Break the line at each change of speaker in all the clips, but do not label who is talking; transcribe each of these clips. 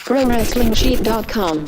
ProWrestlingSheet.com.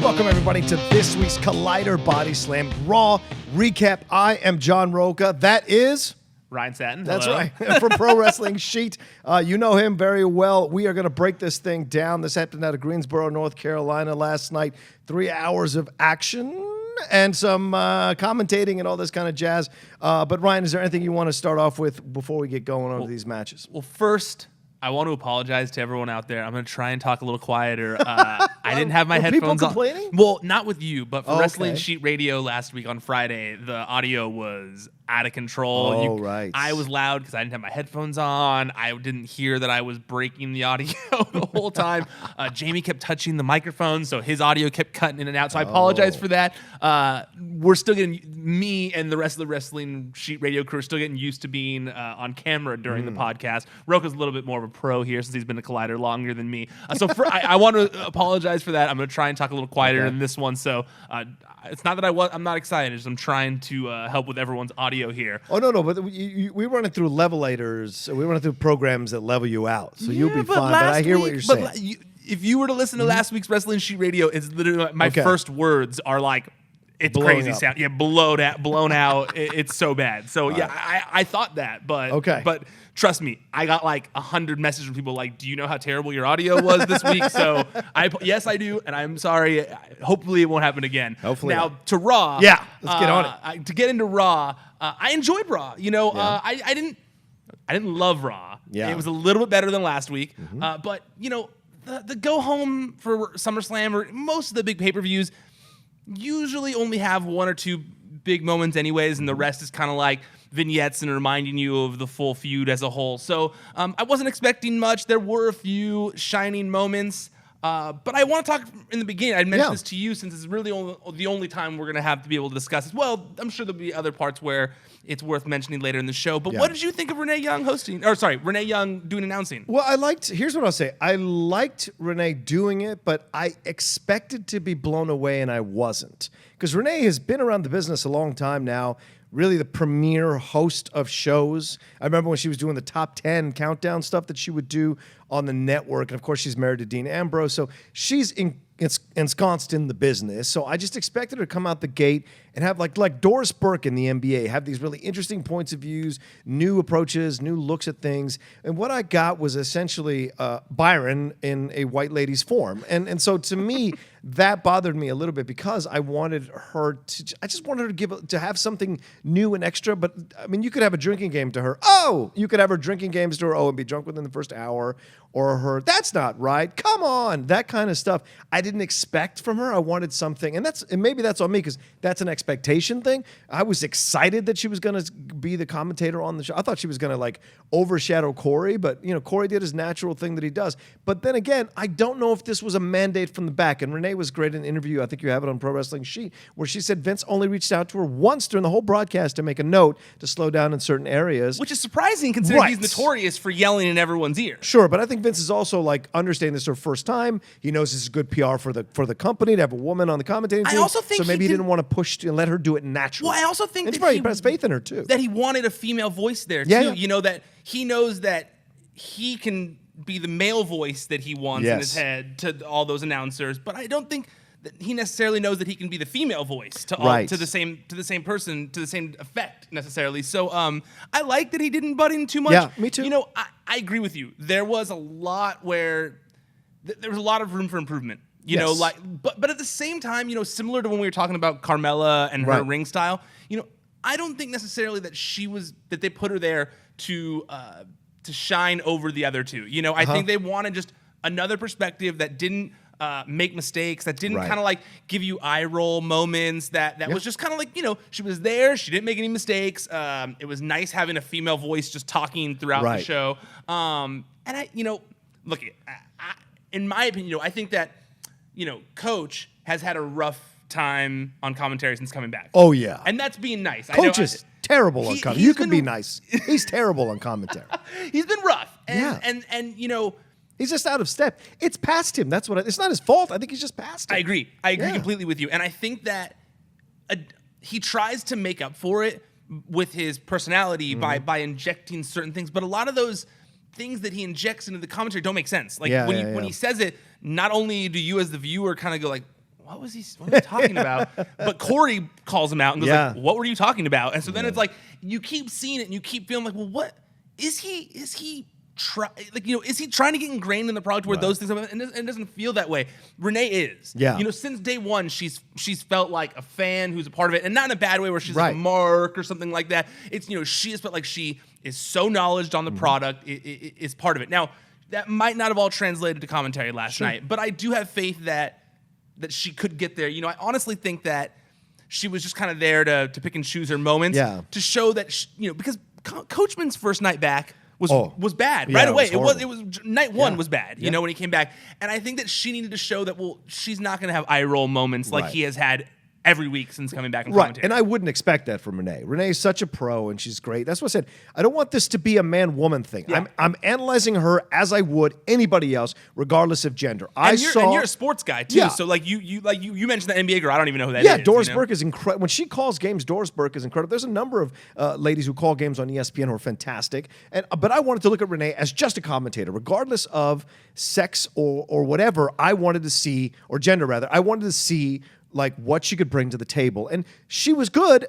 Welcome, everybody, to this week's Collider Bodyslam Raw recap. I am John Rocha. That is
Ryan Satin.
That's
Hello.
right. From Pro Wrestling Sheet. You know him very well. We are going to break this thing down. This happened out of Greensboro, North Carolina last night. 3 hours of action and some commentating and all this kind of jazz. But Ryan, is there anything you want to start off with before we get going over these matches?
Well, first, I want to apologize to everyone out there. I'm going to try and talk a little quieter. I didn't have my headphones
people
on.
complaining?
Well, not with you, but for
Okay.
Wrestling Sheet Radio last week on Friday, the audio was out of control.
Right.
I was loud because I didn't have my headphones on. I didn't hear that I was breaking the audio the whole time. Jamie kept touching the microphone, so his audio kept cutting in and out. So I apologize for that. We're still getting, me and the rest of the Wrestling Sheet Radio crew are still getting used to being on camera during the podcast. Rocha's a little bit more of a pro here since he's been a Collider longer than me. I want to apologize for that. I'm going to try and talk a little quieter in this one. So it's not that I'm not excited. I'm trying to help with everyone's audio here.
Oh, no, but we run it through levelators. We run it through programs that level you out. So you'll be fine. But I hear what you're saying.
If you were to listen to last week's Wrestling Sheet Radio, it's literally my first words are like, it's
Blowing
crazy
up.
sound. Yeah, blown out. It's so bad. So I thought that, but trust me, I got like 100 messages from people like, do you know how terrible your audio was this week? So yes, I do, and I'm sorry. Hopefully it won't happen again.
Hopefully
now
not.
To Raw.
Yeah, let's get on it.
To get into Raw, I enjoyed Raw. You know, I didn't love Raw.
Yeah.
It was a little bit better than last week. But you know, the go home for SummerSlam or most of the big pay-per-views usually only have one or two big moments anyways, and the rest is kind of like vignettes and reminding you of the full feud as a whole. So I wasn't expecting much. There were a few shining moments. But I want to talk in the beginning. I mentioned this to you since it's really the only time we're going to have to be able to discuss it. Well, I'm sure there'll be other parts where it's worth mentioning later in the show. But what did you think of Renee Young Renee Young doing announcing?
Well, here's what I'll say. I liked Renee doing it, but I expected to be blown away, and I wasn't. Because Renee has been around the business a long time now, really the premier host of shows. I remember when she was doing the top 10 countdown stuff that she would do on the network. And, of course, she's married to Dean Ambrose. So she's ensconced in the business. So I just expected her to come out the gate and have like Doris Burke in the NBA, have these really interesting points of views, new approaches, new looks at things. And what I got was essentially Byron in a white lady's form. And so to me, that bothered me a little bit because I wanted her I just wanted her to have something new and extra. But I mean, you could have a drinking game to her. Oh, you could have her drinking games to her. Oh, and be drunk within the first hour. Or her, that's not right. Come on, that kind of stuff. I didn't expect from her. I wanted something, and maybe that's on me because that's an expectation thing. I was excited that she was going to be the commentator on the show. I thought she was going to like overshadow Corey, but Corey did his natural thing that he does. But then again, I don't know if this was a mandate from the back. And Renee was great in an interview. I think you have it on Pro Wrestling Sheet, where she said Vince only reached out to her once during the whole broadcast to make a note to slow down in certain areas,
which is surprising considering he's notorious for yelling in everyone's ear.
Sure, but I think Vince is also like understanding this is her first time. He knows this is good PR for the company to have a woman on the commentating team.
I also think
so maybe he didn't want to push and let her do it naturally.
Well, I also think
and
that
he has faith in her too.
That he wanted a female voice there too.
Yeah.
You know, that he knows that he can be the male voice that he wants in his head to all those announcers, but I don't think that he necessarily knows that he can be the female voice to all, to the same person, to the same effect necessarily. So I like that he didn't butt in too much.
Yeah, me too.
You know, I agree with you. There was a lot where there was a lot of room for improvement. You know, like, but at the same time, similar to when we were talking about Carmella and her ring style, I don't think necessarily that they put her there to shine over the other two. I think they wanted just another perspective that didn't make mistakes, that didn't kind of like give you eye roll moments, that was just kind of like, she was there, she didn't make any mistakes. It was nice having a female voice just talking throughout the show. And I, look, in my opinion, I think that, Coach has had a rough time on commentary since coming back.
Oh, yeah.
And that's being nice.
Coach is terrible on commentary. You can be nice. He's terrible on commentary.
He's been rough. And
he's just out of step. It's past him. That's what it's not his fault. I think he's just past him.
I agree. I agree completely with you. And I think that he tries to make up for it with his personality by injecting certain things. But a lot of those things that he injects into the commentary don't make sense. Like when he says it, not only do you as the viewer kind of go like, what was he talking about? But Corey calls him out and goes like, what were you talking about? And so then it's like, you keep seeing it and you keep feeling like, well, what is he is he trying to get ingrained in the product where those things happen? And it doesn't feel that way. Renee is. Yeah. Since day one, she's felt like a fan who's a part of it, and not in a bad way where she's like a mark or something like that. It's, she has felt like she is so knowledgeable on the product, is part of it. Now, that might not have all translated to commentary last night, but I do have faith that she could get there. I honestly think that she was just kind of there to pick and choose her moments to show that, because Coachman's first night back was bad right away. It was night one was bad, when he came back. And I think that she needed to show that, she's not going to have eye roll moments like he has had every week since coming back in commentary.
And I wouldn't expect that from Renee. Renee is such a pro, and she's great. That's what I said. I don't want this to be a man-woman thing. Yeah. I'm analyzing her as I would anybody else, regardless of gender. And
you're a sports guy too. Yeah. So you mentioned the NBA girl. I don't even know who that is.
Yeah, Doris Burke is incredible. When she calls games, Doris Burke is incredible. There's a number of ladies who call games on ESPN who are fantastic. But I wanted to look at Renee as just a commentator, regardless of sex or whatever. I wanted to see, or gender rather, I wanted to see like what she could bring to the table. And she was good.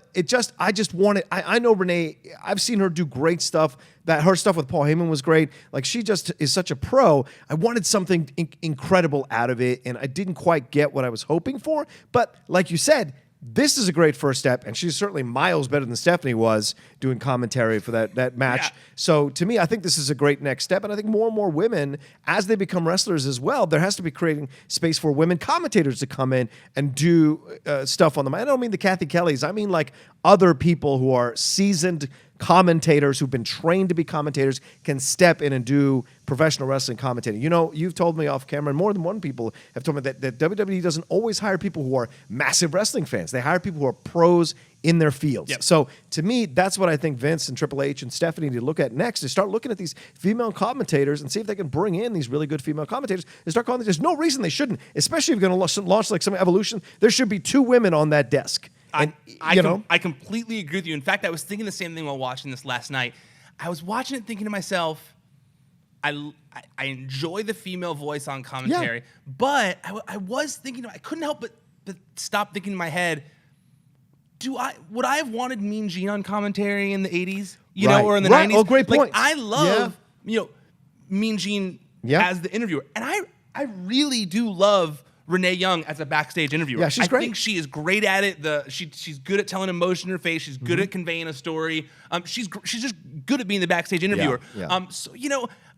I just wanted, I know Renee, I've seen her do great stuff. That her stuff with Paul Heyman was great. Like, she just is such a pro. I wanted something incredible out of it, and I didn't quite get what I was hoping for. But like you said, this is a great first step, and she's certainly miles better than Stephanie was doing commentary for that match. Yeah. So to me, I think this is a great next step, and I think more and more women, as they become wrestlers as well, there has to be creating space for women commentators to come in and do stuff on them. I don't mean the Kathy Kellys. I mean like other people who are seasoned commentators who've been trained to be commentators can step in and do professional wrestling commentating. You've told me off camera, and more than one people have told me that WWE doesn't always hire people who are massive wrestling fans. They hire people who are pros in their fields. Yep. So to me, that's what I think Vince and Triple H and Stephanie need to look at next, is start looking at these female commentators and see if they can bring in these really good female commentators and start calling them. There's no reason they shouldn't, especially if you're going to launch like some evolution. There should be 2 women on that desk. And,
I completely agree with you. In fact, I was thinking the same thing while watching this last night. I was watching it thinking to myself, I enjoy the female voice on commentary, but I was thinking, I couldn't help but stop thinking in my head, would I have wanted Mean Gene on commentary in the 80s, or in the 90s?
Oh, great point.
Like, I love, Mean Gene as the interviewer. And I really do love Renee Young as a backstage interviewer.
Yeah, she's great.
I think she is great at it. She's good at telling emotion in her face. She's good at conveying a story. She's just good at being the backstage interviewer. Yeah. So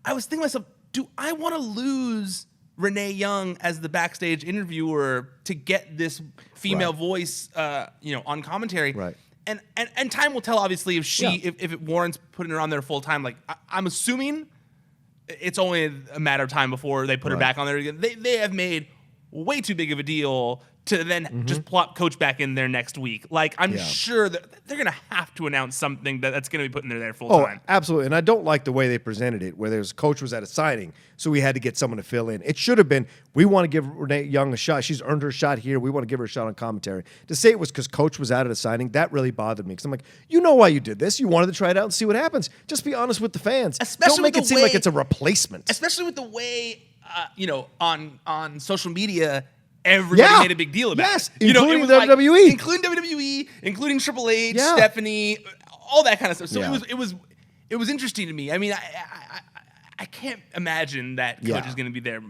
I was thinking to myself, do I want to lose Renee Young as the backstage interviewer to get this female voice, on commentary?
Right.
And time will tell, obviously, if it warrants putting her on there full time. Like, I'm assuming it's only a matter of time before they put her back on there again. They have made way too big of a deal to then just plop Coach back in there next week. Like, I'm sure that they're going to have to announce something that's going to be put in there full time.
Absolutely. And I don't like the way they presented it, where there's Coach was at a signing, so we had to get someone to fill in. It should have been, we want to give Renee Young a shot. She's earned her shot here. We want to give her a shot on commentary. To say it was because Coach was out at a signing, that really bothered me. Because I'm like, why you did this. You wanted to try it out and see what happens. Just be honest with the fans. Don't make it seem like it's a replacement.
Especially with the way, on social media, everybody made a big deal about it.
Yes, including WWE.
Including WWE, including Triple H, Stephanie, all that kind of stuff. So it was interesting to me. I mean, I can't imagine that Coach is going to be there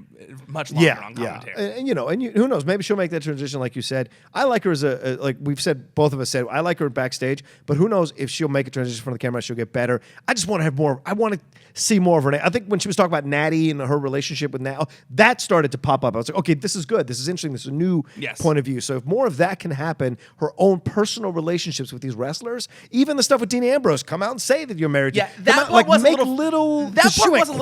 much longer on commentary.
And who knows? Maybe she'll make that transition, like you said. I like her as like we've said, both of us said, I like her backstage. But who knows if she'll make a transition from the camera? She'll get better. I just want to have more. I want to see more of her. I think when she was talking about Natty and her relationship with Nat, that started to pop up. I was like, okay, this is good. This is interesting. This is a new point of view. So if more of that can happen, her own personal relationships with these wrestlers, even the stuff with Dean Ambrose, come out and say that you're married.
Yeah, that part was a little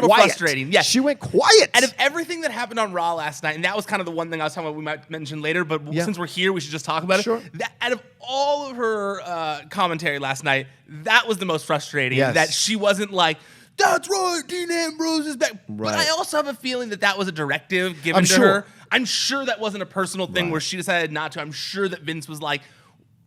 frustrating. Yeah,
she went quiet.
Out of everything that happened on Raw last night, and that was kind of the one thing I was talking about we might mention later, but since we're here, we should just talk about it. Out of all of her commentary last night, that was the most frustrating. That she wasn't like, that's right, Dean Ambrose is back. Right. But I also have a feeling that was a directive given to her. I'm sure that wasn't a personal thing where she decided not to. I'm sure that Vince was like,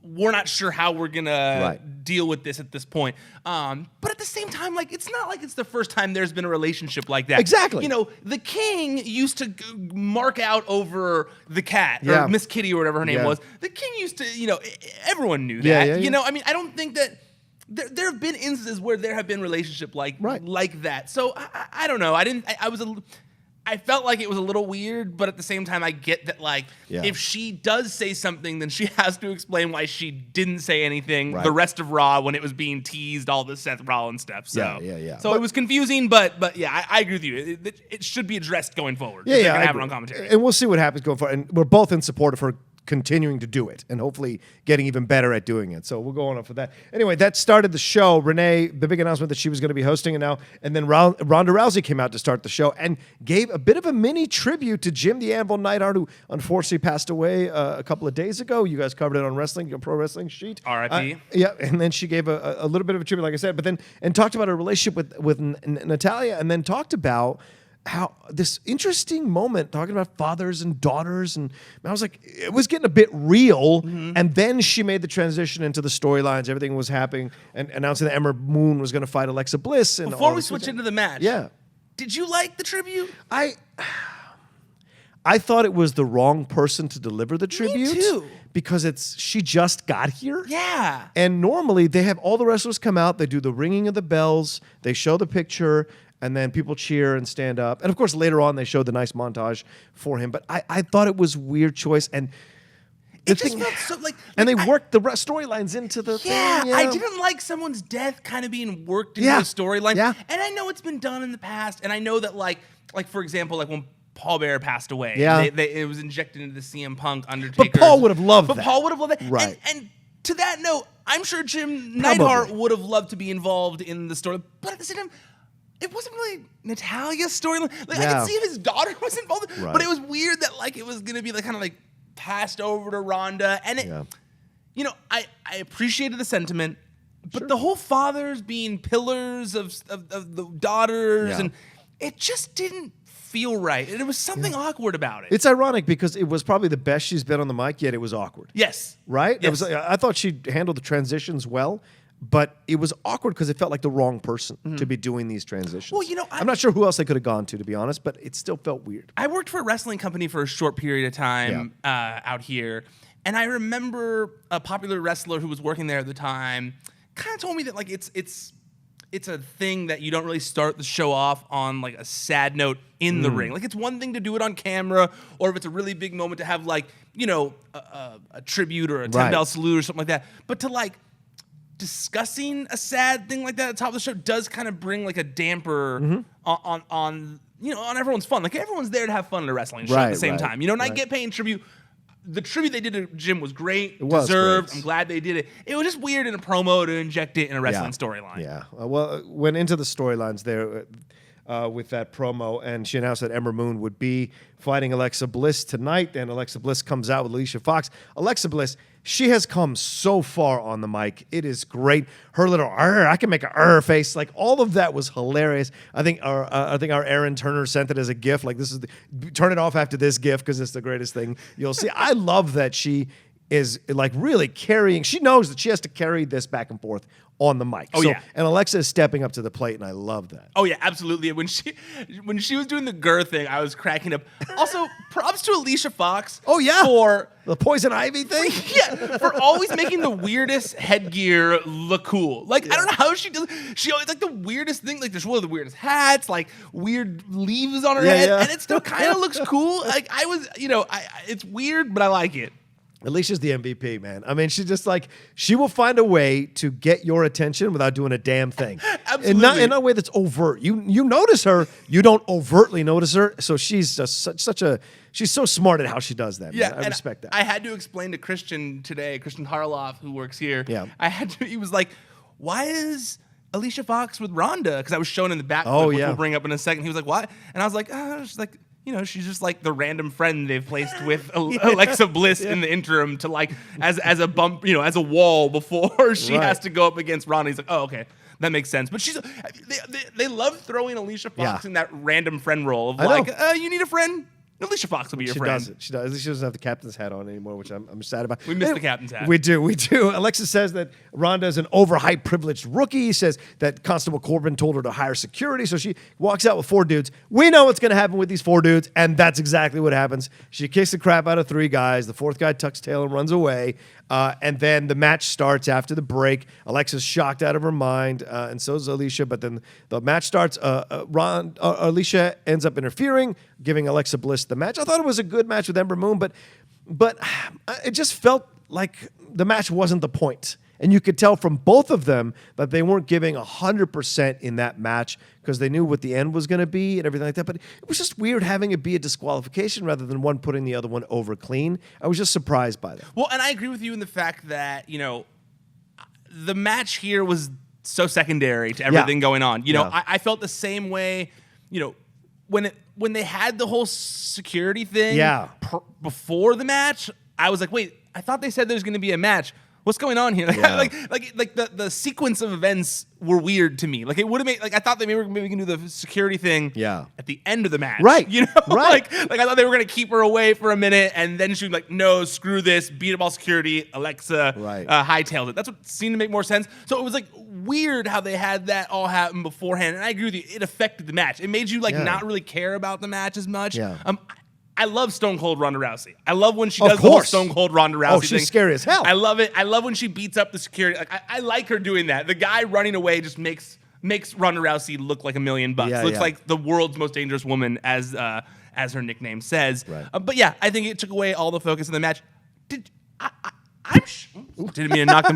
we're not sure how we're gonna deal with this at this point. But at the same time, like, it's not like it's the first time there's been a relationship like that.
Exactly.
You know, the King used to mark out over the cat or Miss Kitty or whatever her name was. The King used to, you know, everyone knew that. You know, I mean, I don't think that. There have been instances where there have been relationships like that. So I don't know. I felt like it was a little weird, but at the same time, I get that, like, if she does say something, then she has to explain why she didn't say anything the rest of Raw when it was being teased, all the Seth Rollins stuff. So, So it was confusing, but yeah, I agree with you. It should be addressed going forward.
Yeah, yeah,
have it on commentary.
And we'll see what happens going forward. And we're both in support of her continuing to do it and hopefully getting even better at doing it. So we'll go on for that. Anyway, that started the show. Renee, the big announcement that she was going to be hosting it now. And then Ronda Rousey came out to start the show and gave a bit of a mini tribute to Jim the Anvil Neidhart, who unfortunately passed away a couple of days ago. You guys covered it on Wrestling, your Pro Wrestling Sheet.
R.I.P.
Yeah, and then she gave a little bit of a tribute, like I said, but then and talked about her relationship with Natalia, and then talked about how this interesting moment talking about fathers and daughters, and I was like, it was getting a bit real. And then she made the transition into the storylines. Everything was happening, and announcing that Ember Moon was going to fight Alexa Bliss. And
before we switch into the match, did you like the tribute?
I thought it was the wrong person to deliver the tribute.
Me too.
Because she just got here.
Yeah.
And normally they have all the wrestlers come out, they do the ringing of the bells, they show the picture, and then people cheer and stand up. And of course, later on, they showed the nice montage for him. But I thought it was a weird choice. And
it just felt so like...
And they worked the storylines into the thing. Yeah,
I didn't like someone's death kind of being worked into the storyline. Yeah. And I know it's been done in the past. And I know that, like for example, like when Paul Bearer passed away, it was injected into the CM Punk Undertaker.
But Paul would have loved that.
But Paul would have loved that. Right. And to that note, I'm sure Jim Neidhart would have loved to be involved in the story. But at the same time, it wasn't really Natalia's storyline. Like, I could see if his daughter was involved, but it was weird that, like, it was gonna be like kind of like passed over to Ronda. And it, you know, I appreciated the sentiment, but the whole fathers being pillars of the daughters, and it just didn't feel right. And it was something awkward about it.
It's ironic because it was probably the best she's been on the mic, yet it was awkward.
Yes.
Right?
Yes.
I thought she handled the transitions well. But it was awkward because it felt like the wrong person to be doing these transitions.
Well, you know,
I'm not sure who else they could have gone to be honest, but it still felt weird.
I worked for a wrestling company for a short period of time out here, and I remember a popular wrestler who was working there at the time kind of told me that, like, it's a thing that you don't really start the show off on, like, a sad note in the ring. Like, it's one thing to do it on camera, or if it's a really big moment to have, like, you know, a tribute or a $10 salute or something like that. But to, like, discussing a sad thing like that at the top of the show does kind of bring, like, a damper on you know, on everyone's fun. Like, everyone's there to have fun at a wrestling show at the same time. You know, and I get paying tribute. The tribute they did to Jim was great, deserved. I'm glad they did it. It was just weird in a promo to inject it in a wrestling storyline.
Yeah. Well, went into the storylines there with that promo, and she announced that Ember Moon would be fighting Alexa Bliss tonight. And Alexa Bliss comes out with Alicia Fox. Alexa Bliss, she has come so far on the mic. It is great. Her little I can make a face. Like, all of that was hilarious. I think our Aaron Turner sent it as a GIF. Like, this is turn it off after this GIF because it's the greatest thing you'll see. I love that she is, like, really carrying. She knows that she has to carry this back and forth on the mic. And Alexa is stepping up to the plate, and I love that.
Oh yeah, absolutely. When she was doing the Gurr thing, I was cracking up. Also, props to Alicia Fox.
Oh yeah,
for
the poison ivy thing.
For always making the weirdest headgear look cool. Like, I don't know how she does. She always, like, the weirdest thing. Like, there's one of the weirdest hats, like weird leaves on her head, and it still kind of looks cool. Like, I was, you know, it's weird, but I like it.
Alicia's the MVP, man. I mean, she's just like, she will find a way to get your attention without doing a damn thing.
Absolutely.
And in a way that's overt. You notice her, you don't overtly notice her. So she's just she's so smart at how she does that.
Yeah,
man. I respect that.
I had to explain to Christian today, Christian Harloff, who works here.
Yeah.
He was like, why is Alicia Fox with Ronda? Because I was shown in the back, which we'll bring up in a second. He was like, what? And I was like, she's like, you know, she's just like the random friend they've placed with Alexa Bliss in the interim to, like, as a bump, you know, as a wall before she has to go up against Ronda. He's like, oh, okay, that makes sense. But they love throwing Alicia Fox in that random friend role of, like, you need a friend? Alicia Fox will be your
She
friend.
doesn't. She does. At least she doesn't have the captain's hat on anymore, which I'm sad about.
We miss the captain's hat.
We do. Alexa says that Ronda is an overhyped, privileged rookie. Says that Constable Corbin told her to hire security, so she walks out with 4 dudes. We know what's going to happen with these 4 dudes, and that's exactly what happens. She kicks the crap out of 3 guys. The 4th guy tucks tail and runs away. And then the match starts after the break. Alexa's shocked out of her mind, and so is Alicia. But then the match starts. Alicia ends up interfering, giving Alexa Bliss the match. I thought it was a good match with Ember Moon, but it just felt like the match wasn't the point. And you could tell from both of them that they weren't giving 100% in that match because they knew what the end was going to be and everything like that. But it was just weird having it be a disqualification rather than one putting the other one over clean. I was just surprised by that.
Well, and I agree with you in the fact that, the match here was so secondary to everything going on. I felt the same way, when they had the whole security thing before the match, I was like, wait, I thought they said there's going to be a match. What's going on here? Like the sequence of events were weird to me. Like it would have made I thought they maybe can do the security thing at the end of the match.
Right.
Right. Like I thought they were gonna keep her away for a minute and then she'd be like, no, screw this, beat up all security, Alexa hightailed it. That's what seemed to make more sense. So it was like weird how they had that all happen beforehand. And I agree with you, it affected the match. It made you not really care about the match as much.
Yeah.
I love Stone Cold Ronda Rousey. I love when she does the whole Stone Cold Ronda Rousey thing.
She's scary as hell.
I love it. I love when she beats up the security. Like I like her doing that. The guy running away just makes Ronda Rousey look like $1 million. Looks like the world's most dangerous woman, as her nickname says.
Right.
But yeah, I think it took away all the focus of the match. Didn't mean to knock the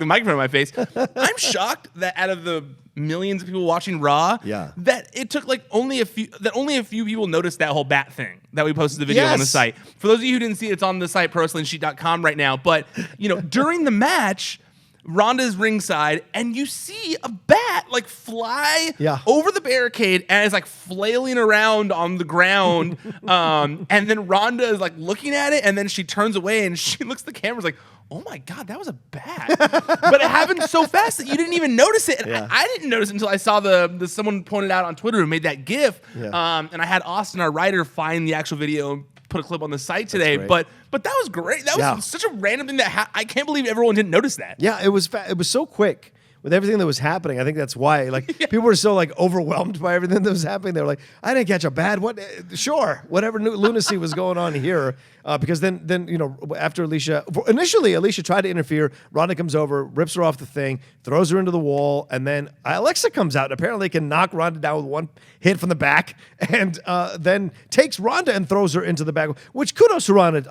microphone in my face. I'm shocked that out of the millions of people watching Raw, that it took only a few people noticed that whole bat thing that we posted the video on the site. For those of you who didn't see it, it's on the site prowrestlingsheet.com right now. But during the match, Ronda's ringside, and you see a bat fly over the barricade and is flailing around on the ground. And then Ronda is looking at it, and then she turns away and she looks at the camera, like, oh my God, that was a bat. But it happened so fast that you didn't even notice it. And I didn't notice it until I saw the someone pointed out on Twitter who made that GIF. And I had Austin, our writer, find the actual video and put a clip on the site today. But that was great. That was such a random thing that I can't believe everyone didn't notice that.
Yeah, it was so quick. With everything that was happening, I think that's why people were so overwhelmed by everything that was happening. They were like, "I didn't catch a bad what? Sure, whatever new lunacy was going on here." Because then after initially Alicia tried to interfere. Ronda comes over, rips her off the thing, throws her into the wall, and then Alexa comes out and apparently can knock Ronda down with one hit from the back, and then takes Ronda and throws her into the back. Which kudos to Ronda.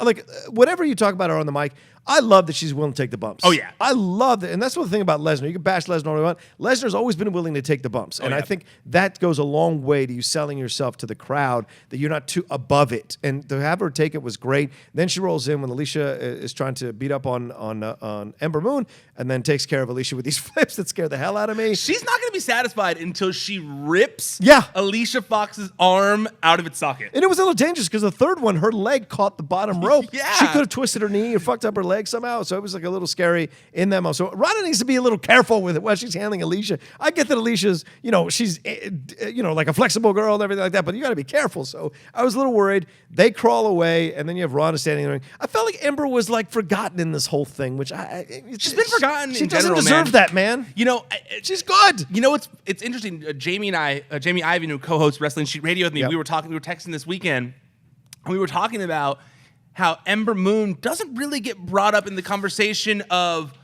Whatever you talk about her on the mic, I love that she's willing to take the bumps.
Oh, yeah.
I love it. And that's one thing about Lesnar. You can bash Lesnar all you want. Lesnar's always been willing to take the bumps. And I think that goes a long way to you selling yourself to the crowd, that you're not too above it. And to have her take it was great. Then she rolls in when Alicia is trying to beat up on Ember Moon, and then takes care of Alicia with these flips that scare the hell out of me.
She's not going to be satisfied until she rips Alicia Fox's arm out of its socket.
And it was a little dangerous because the third one, her leg caught the bottom rope.
Yeah.
She could have twisted her knee or fucked up her leg somehow. So it was a little scary in them. So Ronda needs to be a little careful with it while she's handling Alicia. I get that Alicia's, she's, like a flexible girl and everything like that, but you got to be careful. So I was a little worried. They crawl away, and then you have Ronda standing in the ring. I felt like Ember was forgotten in this whole thing, which
she's been forgotten.
She doesn't deserve that, man. She's good.
It's interesting. Jamie Ivan, who co-hosts Wrestling Sheet Radio with me, we were texting this weekend, and we were talking about how Ember Moon doesn't really get brought up in the conversation of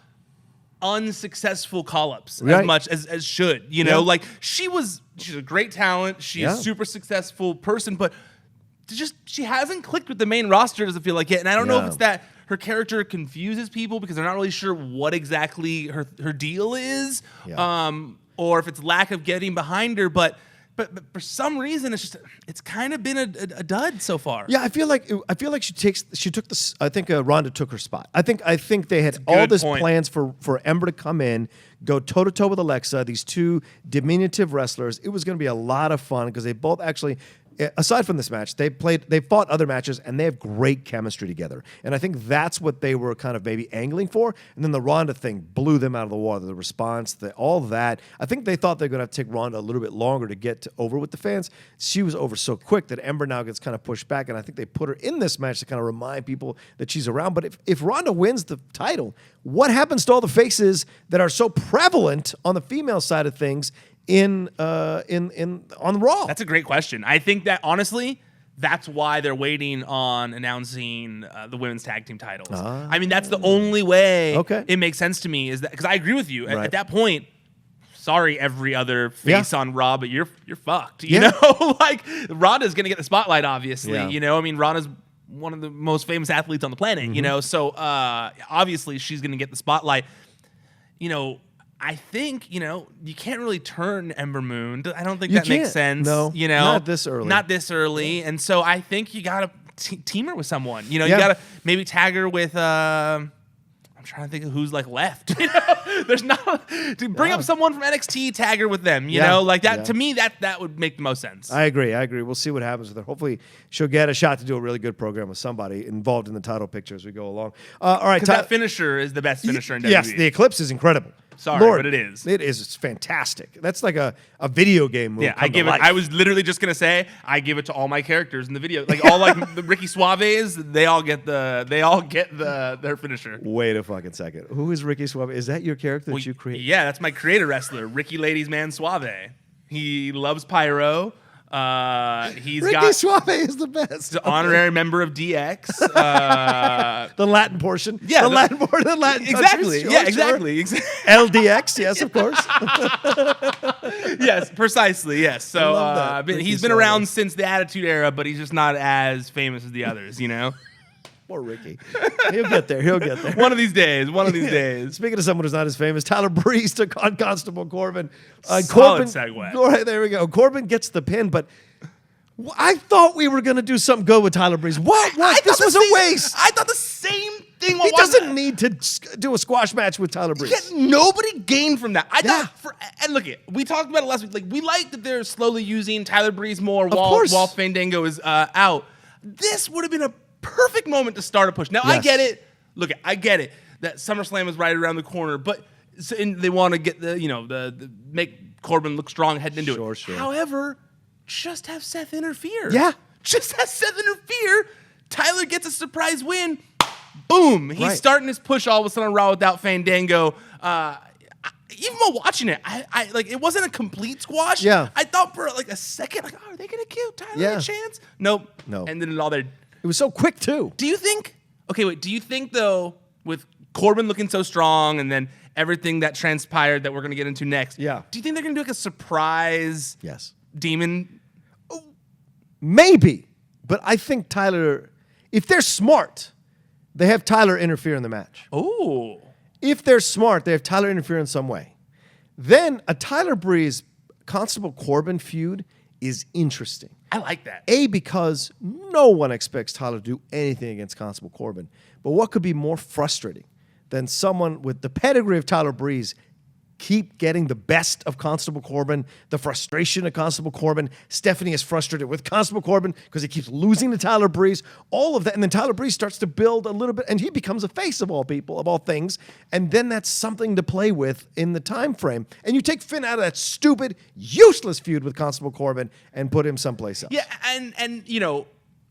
unsuccessful call-ups as much as should. She's a great talent. She's a super successful person, but she hasn't clicked with the main roster, doesn't feel like it. And I don't know if it's that her character confuses people because they're not really sure what exactly her deal is, or if it's lack of getting behind her. But for some reason, it's kind of been a dud so far.
Yeah, I feel like she took this. I think Ronda took her spot. I think they had all this plans for Ember to come in, go toe to toe with Alexa. These two diminutive wrestlers. It was going to be a lot of fun because they both actually aside from this match, they fought other matches, and they have great chemistry together. And I think that's what they were kind of maybe angling for. And then the Ronda thing blew them out of the water. The response, all that. I think they thought they were going to have to take Ronda a little bit longer to get over with the fans. She was over so quick that Ember now gets kind of pushed back, and I think they put her in this match to kind of remind people that she's around. But if Ronda wins the title, what happens to all the faces that are so prevalent on the female side of things on Raw?
That's a great question. I think that honestly, that's why they're waiting on announcing the women's tag team titles. I mean, that's the only way it makes sense to me, is that because I agree with you. At that point, sorry, every other face on Raw, but you're fucked. You know, like Ronda's gonna get the spotlight, obviously.
Yeah.
You know, I mean, Ronda's one of the most famous athletes on the planet. You know, so obviously she's gonna get the spotlight. You know, I think, you know, you can't really turn Ember Moon. I don't think that makes sense.
No,
you know,
not this early.
Not this early. And so I think you got to team her with someone. You know, you got to maybe tag her with, I'm trying to think of who's like left. You know, there's not, to bring up someone from NXT, tag her with them. You know, like that, to me, that would make the most sense.
I agree. We'll see what happens with her. Hopefully she'll get a shot to do a really good program with somebody involved in the title picture as we go along. All right.
Because that finisher is the best finisher in WWE.
Yes, the Eclipse is incredible.
Sorry,
Lord,
but it is.
It is. It's fantastic. That's like a video game move.
Yeah, I give it. I was literally just gonna say I give it to all my characters in the video. Like all like the Ricky Suaves, they all get their finisher.
Wait a fucking second. Who is Ricky Suave? Is that your character that you created?
Yeah, that's my creator wrestler, Ricky Ladies Man Suave. He loves pyro.
Ricky Suave is the best.
He's an honorary member of DX.
The Latin portion.
Yeah,
the Latin portion. The Latin
exactly.
Sure,
yeah,
sure.
exactly.
LDX. Yes, of course.
Yes, precisely. Yes. So he's been
Suave.
around since the Attitude Era, but he's just not as famous as the others. You know.
Poor Ricky. He'll get there.
One of these days. days.
Speaking of someone who's not as famous, Tyler Breeze took on Constable Corbin.
Solid segue.
All right, there we go. Corbin gets the pin, but I thought we were going to do something good with Tyler Breeze. What? This was a waste.
I thought the same thing.
He doesn't need to do a squash match with Tyler Breeze.
Nobody gained from that. I thought, and look it, we talked about it last week. Like we like that they're slowly using Tyler Breeze more while Fandango is out. This would have been a perfect moment to start a push. Now I get it. Look, I get it that SummerSlam is right around the corner, but they want to get the make Corbin look strong heading into it.
Sure.
However, just have Seth interfere.
Yeah,
just have Seth interfere. Tyler gets a surprise win. Boom! He's starting his push all of a sudden on Raw without Fandango. Even while watching it, I like it wasn't a complete squash.
Yeah,
I thought for like a second, like, oh, are they gonna give Tyler a chance? Nope.
No.
And then all there.
It was so quick too.
Do you think? Okay, wait. Do you think though, with Corbin looking so strong, and then everything that transpired that we're gonna get into next?
Yeah.
Do you think they're gonna do like a surprise? Demon.
Oh, maybe, but I think Tyler, if they're smart, they have Tyler interfere in the match.
Oh.
If they're smart, they have Tyler interfere in some way. Then a Tyler Breeze Constable Corbin feud is interesting.
I like that.
Because no one expects Tyler to do anything against Constable Corbin. But what could be more frustrating than someone with the pedigree of Tyler Breeze keep getting the best of Constable Corbin, the frustration of Constable Corbin. Stephanie is frustrated with Constable Corbin because he keeps losing to Tyler Breeze, all of that. And then Tyler Breeze starts to build a little bit, and he becomes a face of all people, of all things. And then that's something to play with in the time frame. And you take Finn out of that stupid, useless feud with Constable Corbin and put him someplace else.
Yeah, and you know,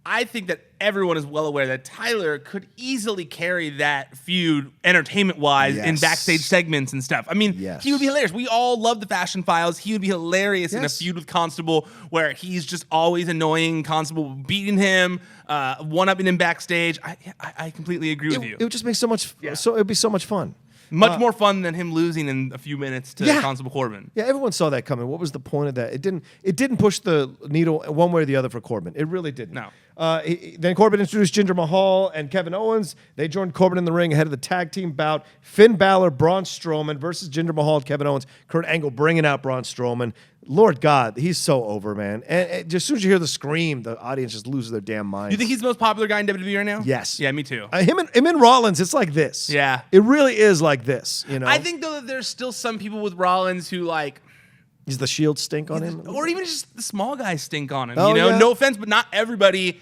I think that everyone is well aware that Tyler could easily carry that feud entertainment-wise in backstage segments and stuff. I mean, he would be hilarious. We all love the Fashion Files. He would be hilarious in a feud with Constable where he's just always annoying Constable, beating him, one-upping him backstage. I completely agree with you.
It would just make so much. So it would be so much fun.
Much more fun than him losing in a few minutes to Constable Corbin.
Yeah, everyone saw that coming. What was the point of that? It didn't push the needle one way or the other for Corbin. It really didn't.
No.
Then Corbin introduced Jinder Mahal and Kevin Owens. They joined Corbin in the ring ahead of the tag team bout. Finn Balor, Braun Strowman versus Jinder Mahal and Kevin Owens. Kurt Angle bringing out Braun Strowman. Lord God, he's so over, man. And just as soon as you hear the scream, the audience just loses their damn minds.
You think he's the most popular guy in WWE right now?
Yes.
Yeah, me too.
Him and Rollins, it's like this.
Yeah.
It really is like this, you know?
I think, though, that there's still some people with Rollins who, like,
Is the Shield stink on him?
Or even just the small guys stink on him.
Oh,
No offense, but not everybody.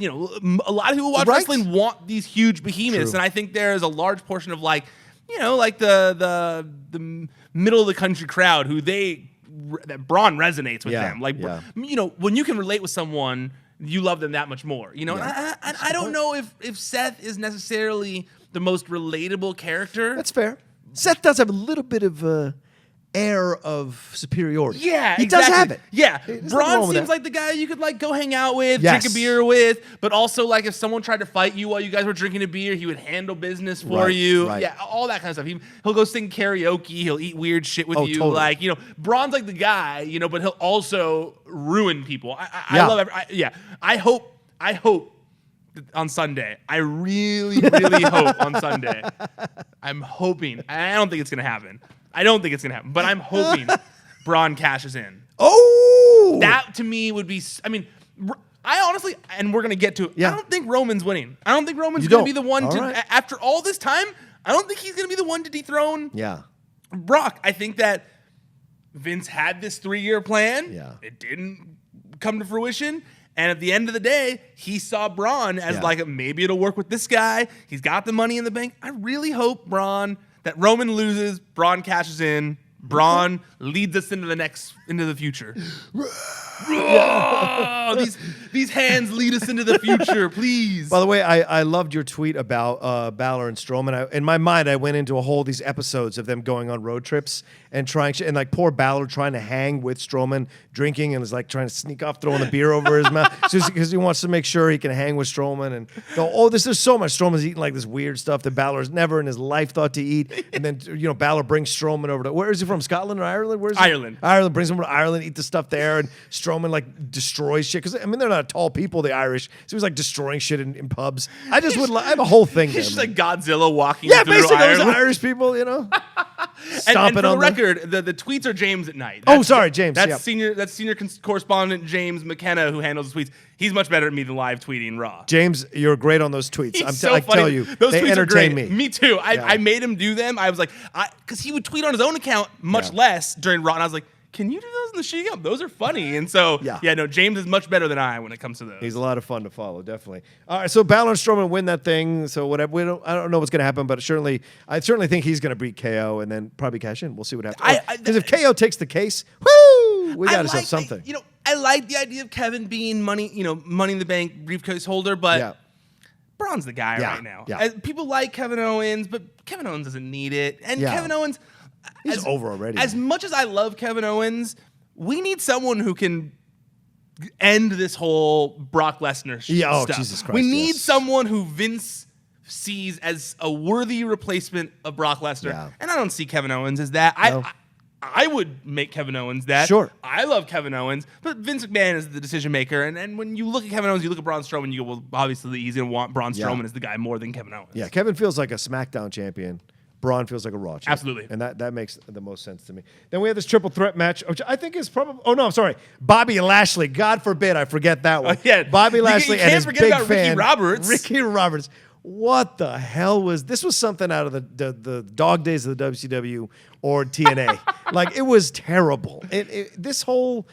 A lot of people watch wrestling want these huge behemoths, and I think there is a large portion of like the middle of the country crowd who that Braun resonates with them. Like, when you can relate with someone, you love them that much more. And I don't know if Seth is necessarily the most relatable character.
That's fair. Seth does have a little bit of air of superiority.
Yeah,
he
exactly.
does have it.
Yeah, Braun seems like the guy you could like go hang out with, drink a beer with, but also like if someone tried to fight you while you guys were drinking a beer, he would handle business for you. Right. Yeah, all that kind of stuff. He'll go sing karaoke. He'll eat weird shit with you. Totally. Like Braun's like the guy. But he'll also ruin people. I love it. I hope. On Sunday. I really, really hope on Sunday. I'm hoping. I don't think it's going to happen. But I'm hoping Braun cashes in.
Oh!
That to me would be, I honestly, and we're going to get to it, I don't think Roman's winning. I don't think Roman's going to be the one after all this time, I don't think he's going to be the one to dethrone Brock. I think that Vince had this 3-year plan. Yeah. It didn't come to fruition. And at the end of the day, he saw Braun as maybe it'll work with this guy. He's got the money in the bank. I really hope that Roman loses, Braun cashes in, Braun leads us into the future. These hands lead us into the future, please.
By the way, I loved your tweet about Balor and Strowman. In my mind, I went into these episodes of them going on road trips and like poor Balor trying to hang with Strowman, drinking, and is like trying to sneak off, throwing the beer over his mouth because he wants to make sure he can hang with Strowman and go, there's so much. Strowman's eating like this weird stuff that Balor's never in his life thought to eat. And then, Balor brings Strowman over to, where is he from? Scotland or Ireland? Where's
Ireland.
Ireland, brings him to Ireland, eat the stuff there, and Strowman like destroys shit. Because they're not tall people, the Irish. So he was like destroying shit in pubs. I just would, I have a whole thing there.
He's just like Godzilla walking
through
basically
Ireland. Those Irish people,
and for the record, the tweets are James at night.
James.
That's senior correspondent James McKenna who handles the tweets. He's much better at me than live tweeting Raw.
James, you're great on those tweets.
I
tell you,
those
they
tweets
entertain
are great.
me.
Me too. I made him do them. I was like, because he would tweet on his own account much less during Raw, and I was like, can you do those in the She Up? Those are funny. And so, James is much better than I when it comes to those.
He's a lot of fun to follow, definitely. All right, so Balor and Strowman win that thing. So whatever, I don't know what's going to happen, but I certainly think he's going to beat KO and then probably cash in. We'll see what happens. Because if KO takes the case, woo, we got ourselves something.
I like the idea of Kevin being money in the bank briefcase holder, but Braun's the guy right now. Yeah. People like Kevin Owens, but Kevin Owens doesn't need it. And Kevin Owens,
he's over already.
As much as I love Kevin Owens, we need someone who can end this whole Brock Lesnar stuff.
Jesus Christ,
we need someone who Vince sees as a worthy replacement of Brock Lesnar. Yeah. And I don't see Kevin Owens as that. No. I would make Kevin Owens that.
Sure.
I love Kevin Owens, but Vince McMahon is the decision maker. And when you look at Kevin Owens, you look at Braun Strowman, you go, well, obviously he's going to want Braun Strowman as the guy more than Kevin Owens.
Yeah, Kevin feels like a SmackDown champion. Braun feels like a Raw champion.
Absolutely.
And that makes the most sense to me. Then we have this triple threat match, which I think is probably... Oh, no, I'm sorry. Bobby Lashley. God forbid I forget that one. Bobby Lashley and his big fan. Ricky Roberts. What the hell was... This was something out of the dog days of the WCW or TNA. Like, it was terrible. This whole...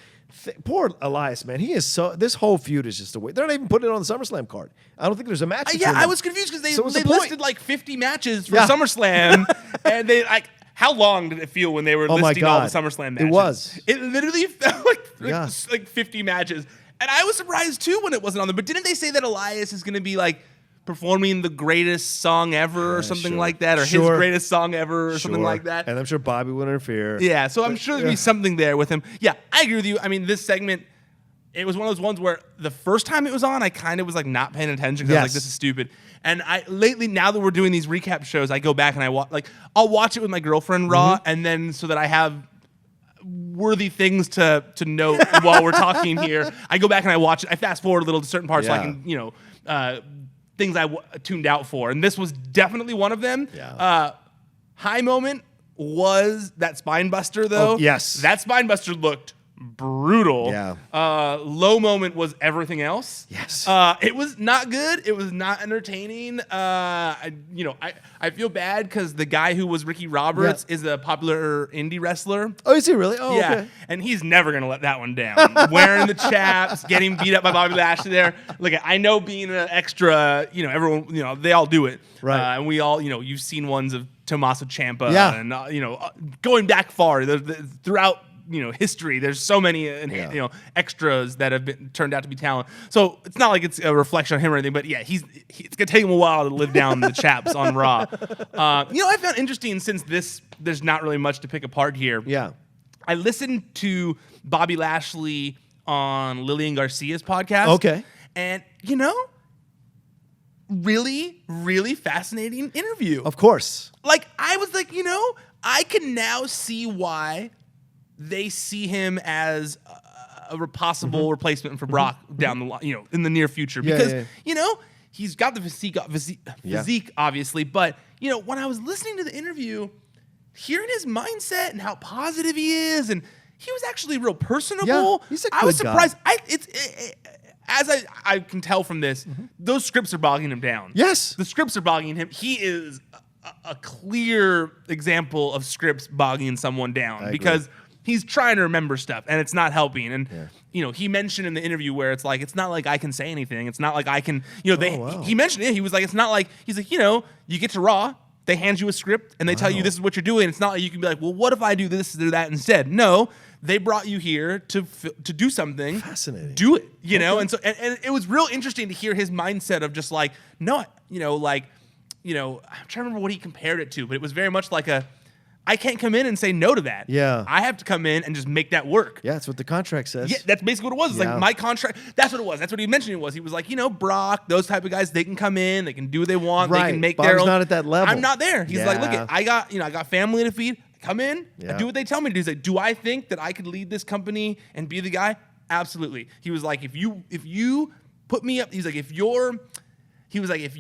Poor Elias, man. He is so... This whole feud is just a way... They're not even putting it on the SummerSlam card. I don't think there's a match.
I was confused because they listed like 50 matches for SummerSlam, and they like... How long did it feel when they were listing all the SummerSlam matches?
It
literally felt like 50 matches. And I was surprised, too, when it wasn't on there. But didn't they say that Elias is going to be like... performing the greatest song ever or something like that, or his greatest song ever or something like that.
And I'm sure Bobby would interfere.
Yeah, so I'm sure there'd be something there with him. Yeah, I agree with you. I mean, this segment, it was one of those ones where the first time it was on, I kind of was like not paying attention because I was like, this is stupid. And lately, now that we're doing these recap shows, I go back and I'll watch it with my girlfriend Raw, and then so that I have worthy things to note while we're talking here, I go back and I watch it. I fast forward a little to certain parts so I can, things I tuned out for, and this was definitely one of them. Yeah. High moment was that spine buster, though.
Oh, yes.
That spine buster looked brutal.
Yeah.
Low moment was everything else.
Yes.
It was not good. It was not entertaining. I feel bad because the guy who was Ricky Roberts is a popular indie wrestler.
Oh, is he really? Oh,
Yeah,
okay.
and he's never gonna let that one down. Wearing the chaps, getting beat up by Bobby Lashley there. Look, I know being an extra, everyone, they all do it.
Right.
And we all, you've seen ones of Tommaso Ciampa.
Yeah.
And, going back far, throughout, history, there's so many, extras that have been turned out to be talent. So it's not like it's a reflection on him or anything, but yeah, it's gonna take him a while to live down the chaps on Raw. I found interesting since there's not really much to pick apart here.
Yeah.
I listened to Bobby Lashley on Lillian Garcia's podcast.
Okay.
And, really, really fascinating interview.
Of course.
Like, I was like, I can now see why they see him as a possible replacement for Brock down the line, in the near future. Because, he's got the physique, obviously. But, when I was listening to the interview, hearing his mindset and how positive he is, and he was actually real personable.
Yeah, he's a good
I was surprised.
guy.
As I can tell from this, those scripts are bogging him down.
Yes.
The scripts are bogging him. He is a clear example of scripts bogging someone down because he's trying to remember stuff and it's not helping. And, he mentioned in the interview where it's like, it's not like I can say anything. It's not like I can, he mentioned it. He was like, it's not like, he's like, you get to Raw. They hand you a script and they tell you this is what you're doing. It's not like you can be like, well, what if I do this or that instead? No, they brought you here to do something.
Fascinating.
Do it, and so and it was real interesting to hear his mindset of just like, no, I'm trying to remember what he compared it to, but it was very much like I can't come in and say no to that.
Yeah.
I have to come in and just make that work.
Yeah, that's what the contract says.
Yeah, that's basically what it was. It's like my contract. That's what it was. That's what he mentioned it was. He was like, Brock, those type of guys, they can come in, they can do what they want,
Right.
they can make
Bob's
their own.
not at that level.
I'm not there. He's like, look, I got family to feed. I come in, I do what they tell me to do. He's like, do I think that I could lead this company and be the guy? Absolutely. He was like, if you put me up, if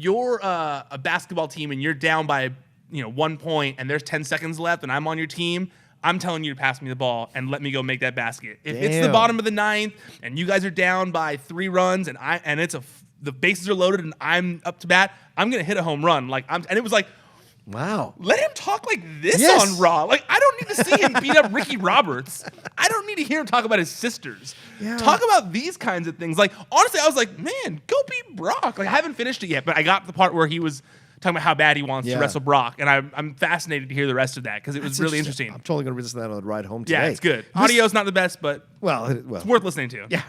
you're a basketball team and you're down by 1 point and there's 10 seconds left and I'm on your team, I'm telling you to pass me the ball and let me go make that basket. If it's the bottom of the ninth and you guys are down by 3 runs and the bases are loaded and I'm up to bat, I'm gonna hit a home run. And it was like,
wow.
let him talk like this
Yes.
on Raw. Like, I don't need to see him beat up Ricky Roberts. I don't need to hear him talk about his sisters.
Yeah.
Talk about these kinds of things. Like, honestly, I was like, man, go beat Brock. Like, I haven't finished it yet, but I got the part where he was talking about how bad he wants to wrestle Brock, and I'm fascinated to hear the rest of that because it was really interesting.
I'm totally going to listen to that on the ride home today.
Yeah, it's good. Audio's not the best, but it's worth listening to.
Yeah.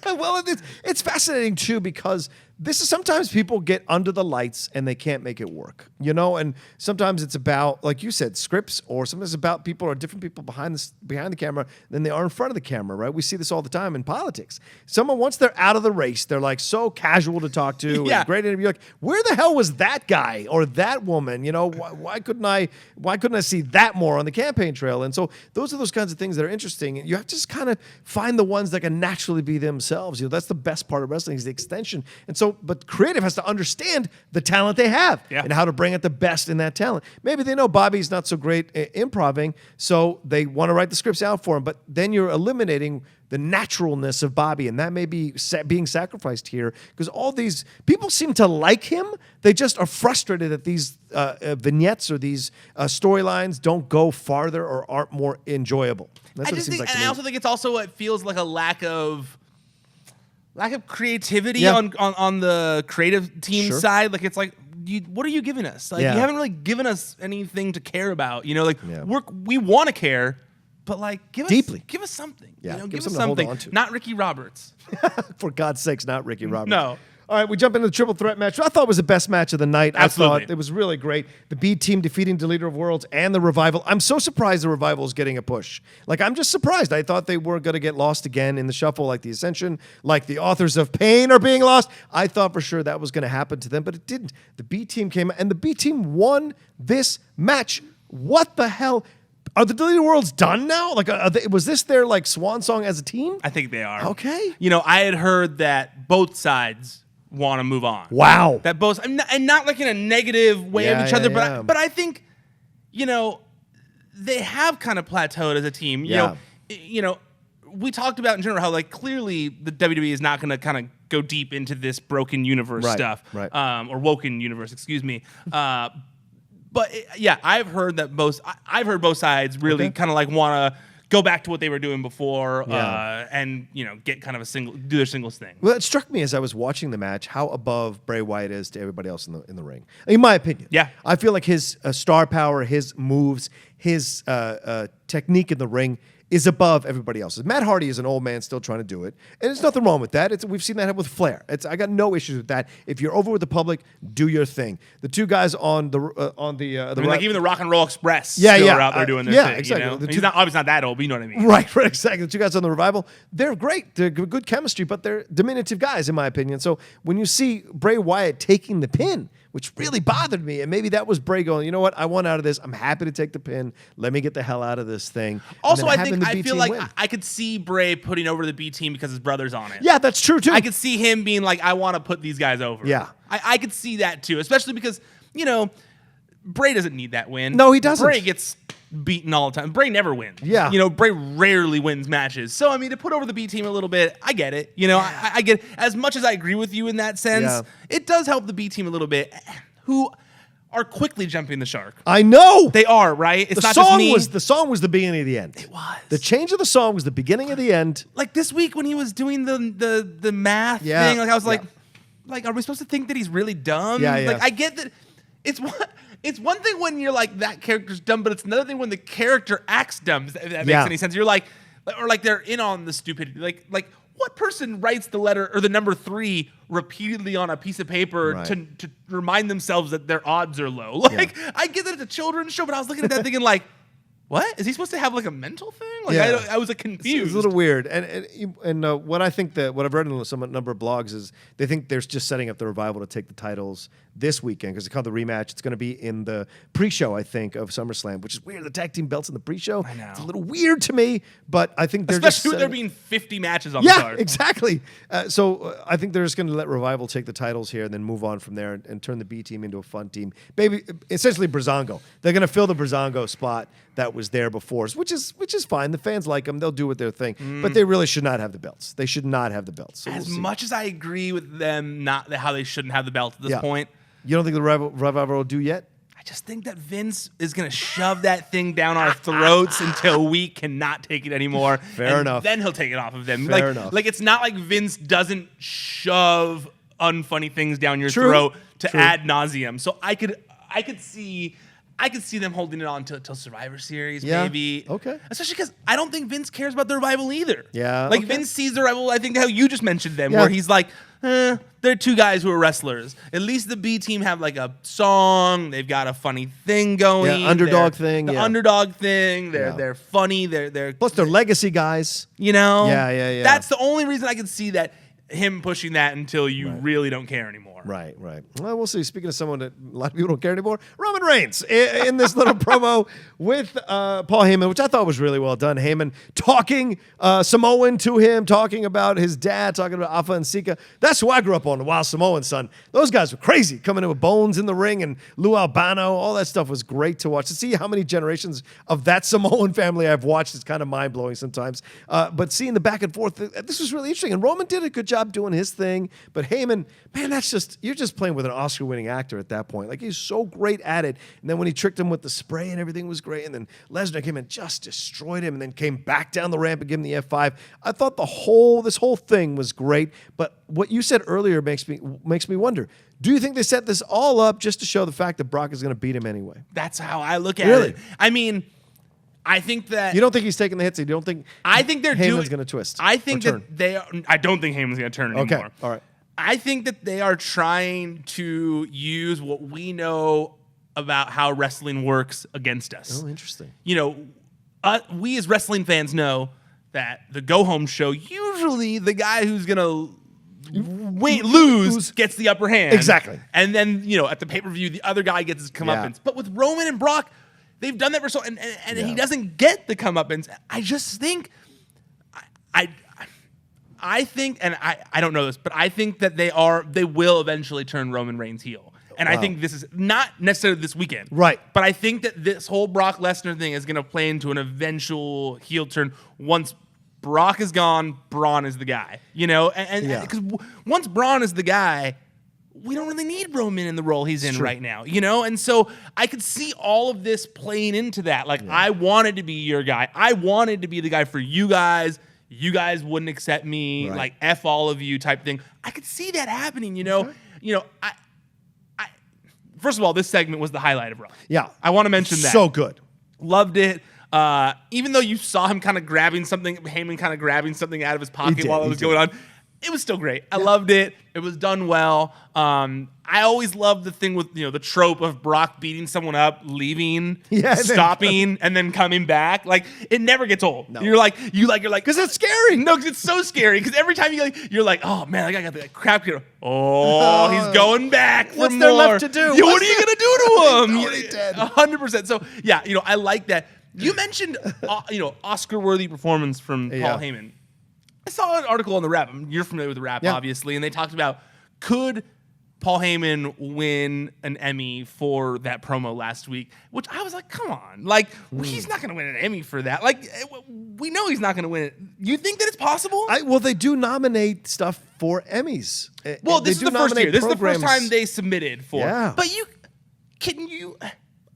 Well, it's fascinating too because this is sometimes people get under the lights and they can't make it work, and sometimes it's about, like you said, scripts, or sometimes it's about different people behind the camera than they are in front of the camera, right? We see this all the time in politics. Someone, once they're out of the race, they're like so casual to talk to.
Yeah.
And great interview. Like, where the hell was that guy or that woman? Why couldn't I see that more on the campaign trail? And so those are those kinds of things that are interesting. You have to just kind of find the ones that can naturally be themselves. That's the best part of wrestling, is the extension. And so, but creative has to understand the talent they have and how to bring out the best in that talent. Maybe they know Bobby's not so great at improving, so they want to write the scripts out for him. But then you're eliminating the naturalness of Bobby, and that may be being sacrificed here because all these people seem to like him. They just are frustrated that these vignettes or these storylines don't go farther or aren't more enjoyable. That's what it seems like to me.
I also think it feels like a lack of creativity on the creative team side. Like, it's like, what are you giving us? Like, you haven't really given us anything to care about. We want to care, but like, give us something.
Yeah,
give us something. Not Ricky Roberts.
For God's sakes, not Ricky Roberts.
No.
All right, we jump into the triple threat match. I thought it was the best match of the night.
Absolutely.
I thought it was really great. The B team defeating Deleter of Worlds and the Revival. I'm so surprised the Revival is getting a push. Like, I'm just surprised. I thought they were going to get lost again in the shuffle, like the Ascension, like the Authors of Pain are being lost. I thought for sure that was going to happen to them, but it didn't. The B team came, and the B team won this match. What the hell? Are the Deleted Worlds done now? Like, was this their like swan song as a team?
I think they are.
Okay.
I had heard that both sides want to move on.
Wow.
That both, and not like in a negative way of each other, but I think, they have kind of plateaued as a team. we talked about in general how like clearly the WWE is not going to kind of go deep into this broken universe stuff, or woken universe, excuse me. But I've heard that I've heard both sides really kind of like want to go back to what they were doing before, and get kind of do their singles thing.
Well, it struck me as I was watching the match how above Bray Wyatt is to everybody else in the ring. In my opinion, I feel like his star power, his moves, his technique in the ring is above everybody else's. Matt Hardy is an old man still trying to do it, and there's nothing wrong with that. We've seen that happen with Flair. I got no issues with that. If you're over with the public, do your thing. The two guys on the
like even the Rock and Roll Express,
are
out there doing their thing.
Exactly.
He's obviously not that old, but you know what I mean.
Right, exactly. The two guys on the Revival, they're great. They're good chemistry, but they're diminutive guys in my opinion. So when you see Bray Wyatt taking the pin, which really bothered me, and maybe that was Bray going, you know what, I want out of this. I'm happy to take the pin. Let me get the hell out of this thing.
Also, I feel like I could see Bray putting over the B team because his brother's on it.
Yeah, that's true too.
I could see him being like, I want to put these guys over.
Yeah.
I could see that too, especially because, Bray doesn't need that win.
No, he doesn't.
Bray gets beaten all the time. Bray never wins.
Yeah.
Bray rarely wins matches. So, to put over the B team a little bit, I get it. I get it. As much as I agree with you in that sense, it does help the B team a little bit, who are quickly jumping the shark.
I know.
They are, right? It's
the
not
song
just me.
The song was the beginning of the end.
It was.
The change of the song was the beginning of the end.
Like this week when he was doing the math thing, like I was like, are we supposed to think that he's really dumb?
Yeah.
Like I get that it's one thing when you're like that character's dumb, but it's another thing when the character acts dumb. If that makes any sense. You're like, or like they're in on the stupidity. Like what person writes the letter or the number 3 repeatedly on a piece of paper to remind themselves that their odds are low? Like I get that it's a children's show, but I was looking at that thinking like, what? Is he supposed to have like a mental thing? Like I was confused.
It's a little weird. And what I think what I've read in a number of blogs is they think they're just setting up the Revival to take the titles this weekend because it's called the rematch. It's going to be in the pre-show, I think, of SummerSlam, which is weird. The tag team belts in the pre-show.
I know.
It's a little weird to me, but I think they're
especially with there being 50 matches on the card.
Yeah, exactly. So I think they're just going to let Revival take the titles here and then move on from there and turn the B team into a fun team. Maybe essentially Breezango. They're going to fill the Breezango spot that was there before, which is fine. The fans like them; they'll do what their thing. But they really should not have the belts. They should not have the belts. So
as much as I agree with them, not how they shouldn't have the belt at this point.
You don't think the Revival will do yet?
I just think that Vince is going to shove that thing down our throats until we cannot take it anymore.
Fair enough.
Then he'll take it off of them.
Fair enough.
Like it's not like Vince doesn't shove unfunny things down your throat to ad nauseum. So I could see them holding it on till Survivor Series, maybe.
Okay.
Especially because I don't think Vince cares about the Revival either.
Yeah.
Like Vince sees the Revival, I think how you just mentioned them, where he's like, they're two guys who are wrestlers. At least the B team have like a song. They've got a funny thing going.
Yeah, underdog thing.
The underdog thing. They're funny. They're
plus they're legacy guys. Yeah.
That's the only reason I can see that him pushing that until you really don't care anymore.
Right. Well, we'll see. Speaking of someone that a lot of people don't care anymore, Roman Reigns in this little promo with Paul Heyman, which I thought was really well done. Heyman talking Samoan to him, talking about his dad, talking about Alpha and Sika. That's who I grew up on, the Wild Samoan son. Those guys were crazy, coming in with Bones in the ring and Lou Albano. All that stuff was great to watch. To see how many generations of that Samoan family I've watched is kind of mind-blowing sometimes. But seeing the back and forth, this was really interesting. And Roman did a good job doing his thing. But Heyman, man, you're just playing with an Oscar-winning actor at that point. Like, he's so great at it. And then when he tricked him with the spray and everything was great. And then Lesnar came and just destroyed him and then came back down the ramp and gave him the F5. I thought this whole thing was great. But what you said earlier makes me wonder. Do you think they set this all up just to show the fact that Brock is going to beat him anyway?
That's how I look at it. I mean, I think that
you don't think he's taking the hits. You don't think.
I think they're
Heyman's going to twist.
I think that they are. I don't think Heyman's going to turn anymore.
Okay, all right.
I think that they are trying to use what we know about how wrestling works against us.
Oh, interesting.
You know, we as wrestling fans know that the go-home show, usually the guy who's going to lose gets the upper hand.
Exactly.
And then, at the pay-per-view, the other guy gets his comeuppance. Yeah. But with Roman and Brock, they've done that for so, and he doesn't get the comeuppance. I just think, I think, and I don't know this, but I think that they will eventually turn Roman Reigns heel. And I think this is not necessarily this weekend.
Right.
But I think that this whole Brock Lesnar thing is going to play into an eventual heel turn once Brock is gone, Braun is the guy, you know? And because once Braun is the guy, we don't really need Roman in the role he's in right now, you know? And so I could see all of this playing into that. Like, I wanted to be your guy. I wanted to be the guy for you guys. You guys wouldn't accept me, like, F all of you type thing. I could see that happening, you know? You know, I first of all, this segment was the highlight of Raw.
Yeah.
I want to mention that.
So good.
Loved it. Even though you saw him kind of grabbing something, Heyman kind of grabbing something out of his pocket while it was going on, it was still great. I loved it. It was done well. I always loved the thing with, you know, the trope of Brock beating someone up, leaving, stopping, and then coming back. Like, it never gets old. No. You're like, because it's scary. No, because it's so scary. Because every time you're like, oh man, I got that crap here. Oh, he's going back.
What's there left to do?
Yeah, what are you gonna do to him?
Already dead.
100%. So yeah, you know, I like that. You mentioned, you know, Oscar-worthy performance from Paul Heyman. I saw an article on The Wrap. You're familiar with The Wrap, obviously, and they talked about, could Paul Heyman win an Emmy for that promo last week, which I was like, come on. Like, he's not going to win an Emmy for that. Like, we know he's not going to win it. You think that it's possible?
Well, they do nominate stuff for Emmys.
Well, this is the first year. This is the first time they submitted for.
Yeah.
But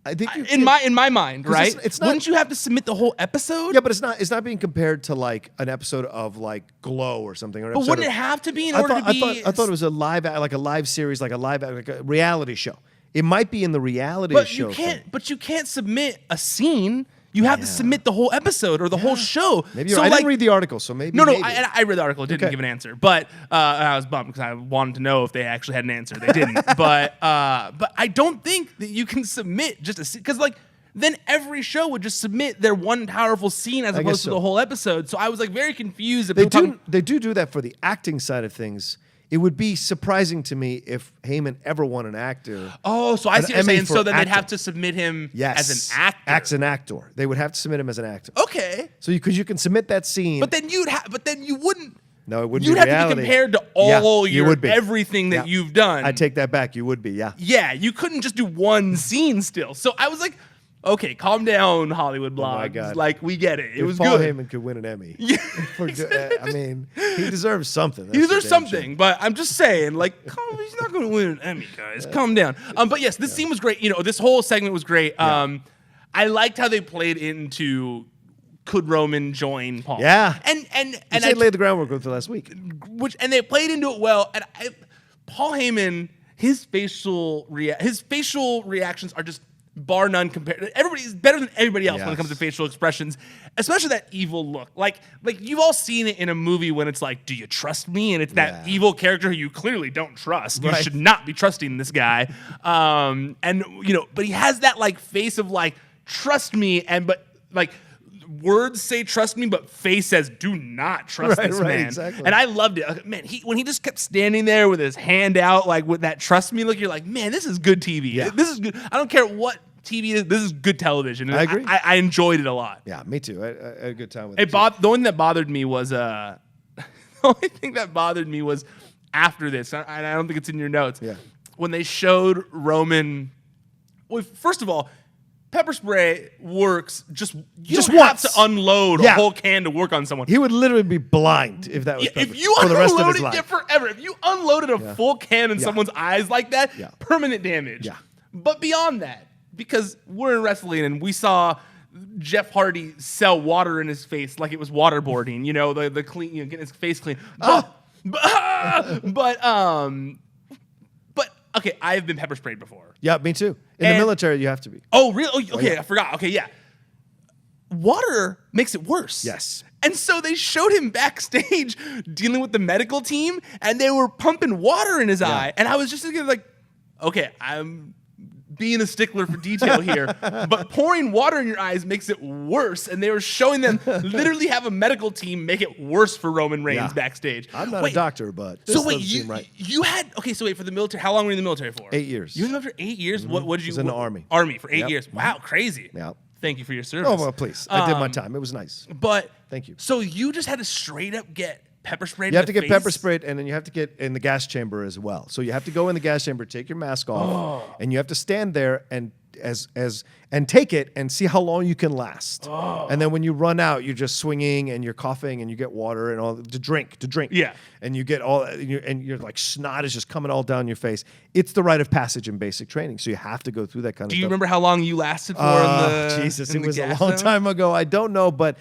I think in my mind, right?
It's not,
wouldn't you have to submit the whole episode?
Yeah, but it's not being compared to like an episode of like Glow or something. Or an
but wouldn't it have to be in order to be?
I thought it was a live series, like a reality show. It might be in the reality show.
But you can't submit a scene. You have to submit the whole episode or the whole show.
Maybe I didn't read the article, so maybe.
No, I read the article. It didn't give an answer, but I was bummed because I wanted to know if they actually had an answer. They didn't. but I don't think that you can submit just a scene because like then every show would just submit their one powerful scene as opposed to the whole episode. So I was like very confused.
They do that for the acting side of things. It would be surprising to me if Heyman ever won an actor.
Oh, so I see what you're saying. So then they'd have to submit him as an actor.
As an actor. They would have to submit him as an actor.
Okay.
So because you can submit that scene.
But then you wouldn't.
No, it wouldn't
You'd
be
have
reality.
to be compared to all everything that you've done.
I take that back. You would be, yeah.
Yeah, you couldn't just do one scene still. So I was like, okay, calm down, Hollywood blogs. Oh my God. Like, we get it. It was
Paul
good.
Heyman could win an Emmy.
Yeah.
I mean, he deserves something.
He deserves something, but I'm just saying, like, he's not going to win an Emmy, guys. Calm down. But yes, this scene was great. You know, this whole segment was great. I liked how they played into could Roman join Paul.
Yeah.
And
I laid the groundwork with it last week.
And they played into it well. And Paul Heyman, his facial reactions are just bar none compared. Everybody's better than everybody else when it comes to facial expressions, especially that evil look. Like you've all seen it in a movie when it's like, do you trust me? And it's that evil character who you clearly don't trust. You should not be trusting this guy. And you know, but he has that like face of like, trust me, but like words say trust me, but face says do not trust this man.
Exactly.
And I loved it. Man, when he just kept standing there with his hand out, like with that trust me look, you're like, man, this is good TV.
Yeah.
This is good. I don't care what TV is. This is good television. And
I agree.
I enjoyed it a lot.
Yeah, me too. I had a good time with
it. The only thing that bothered me was the only thing that bothered me was after this. I don't think it's in your notes.
Yeah.
When they showed Roman. Well, first of all, pepper spray works just once. Have to unload a whole can to work on someone.
He would literally be blind if that was
if you
for the rest of his
unloaded
life.
it forever. If you unloaded a full can in someone's eyes like that, permanent damage.
Yeah.
But beyond that, because we're in wrestling and we saw Jeff Hardy sell water in his face like it was waterboarding, you know, the clean, you know, getting his face clean. But okay, I've been pepper sprayed before.
Yeah, me too. In the military, you have to be.
Oh, really? Okay, I forgot. Okay, yeah. Water makes it worse.
Yes.
And so they showed him backstage dealing with the medical team, and they were pumping water in his eye. And I was just thinking, like, okay, I'm being a stickler for detail here, but pouring water in your eyes makes it worse. And they were showing them literally have a medical team make it worse for Roman Reigns backstage.
I'm not a doctor, but this doesn't seem right.
You had for the military. How long were you in the military for?
8 years.
You were in the military for 8 years.
Mm-hmm.
What did you?
Was in the Army.
Army for 8 years. Wow, crazy.
Yeah.
Thank you for your service.
Oh well, please. I did my time. It was nice.
But
thank you.
So you just had to straight up get pepper sprayed.
You have to get pepper sprayed, and then you have to get in the gas chamber as well. So you have to go in the gas chamber, take your mask off, and you have to stand there and take it and see how long you can last. And then when you run out, you're just swinging and you're coughing and you get water and all to drink.
Yeah.
And you get all and you're like snot is just coming all down your face. It's the rite of passage in basic training. So you have to go through that kind of stuff.
Do you remember how long you lasted for
Jesus, it was a long time ago. I don't know, but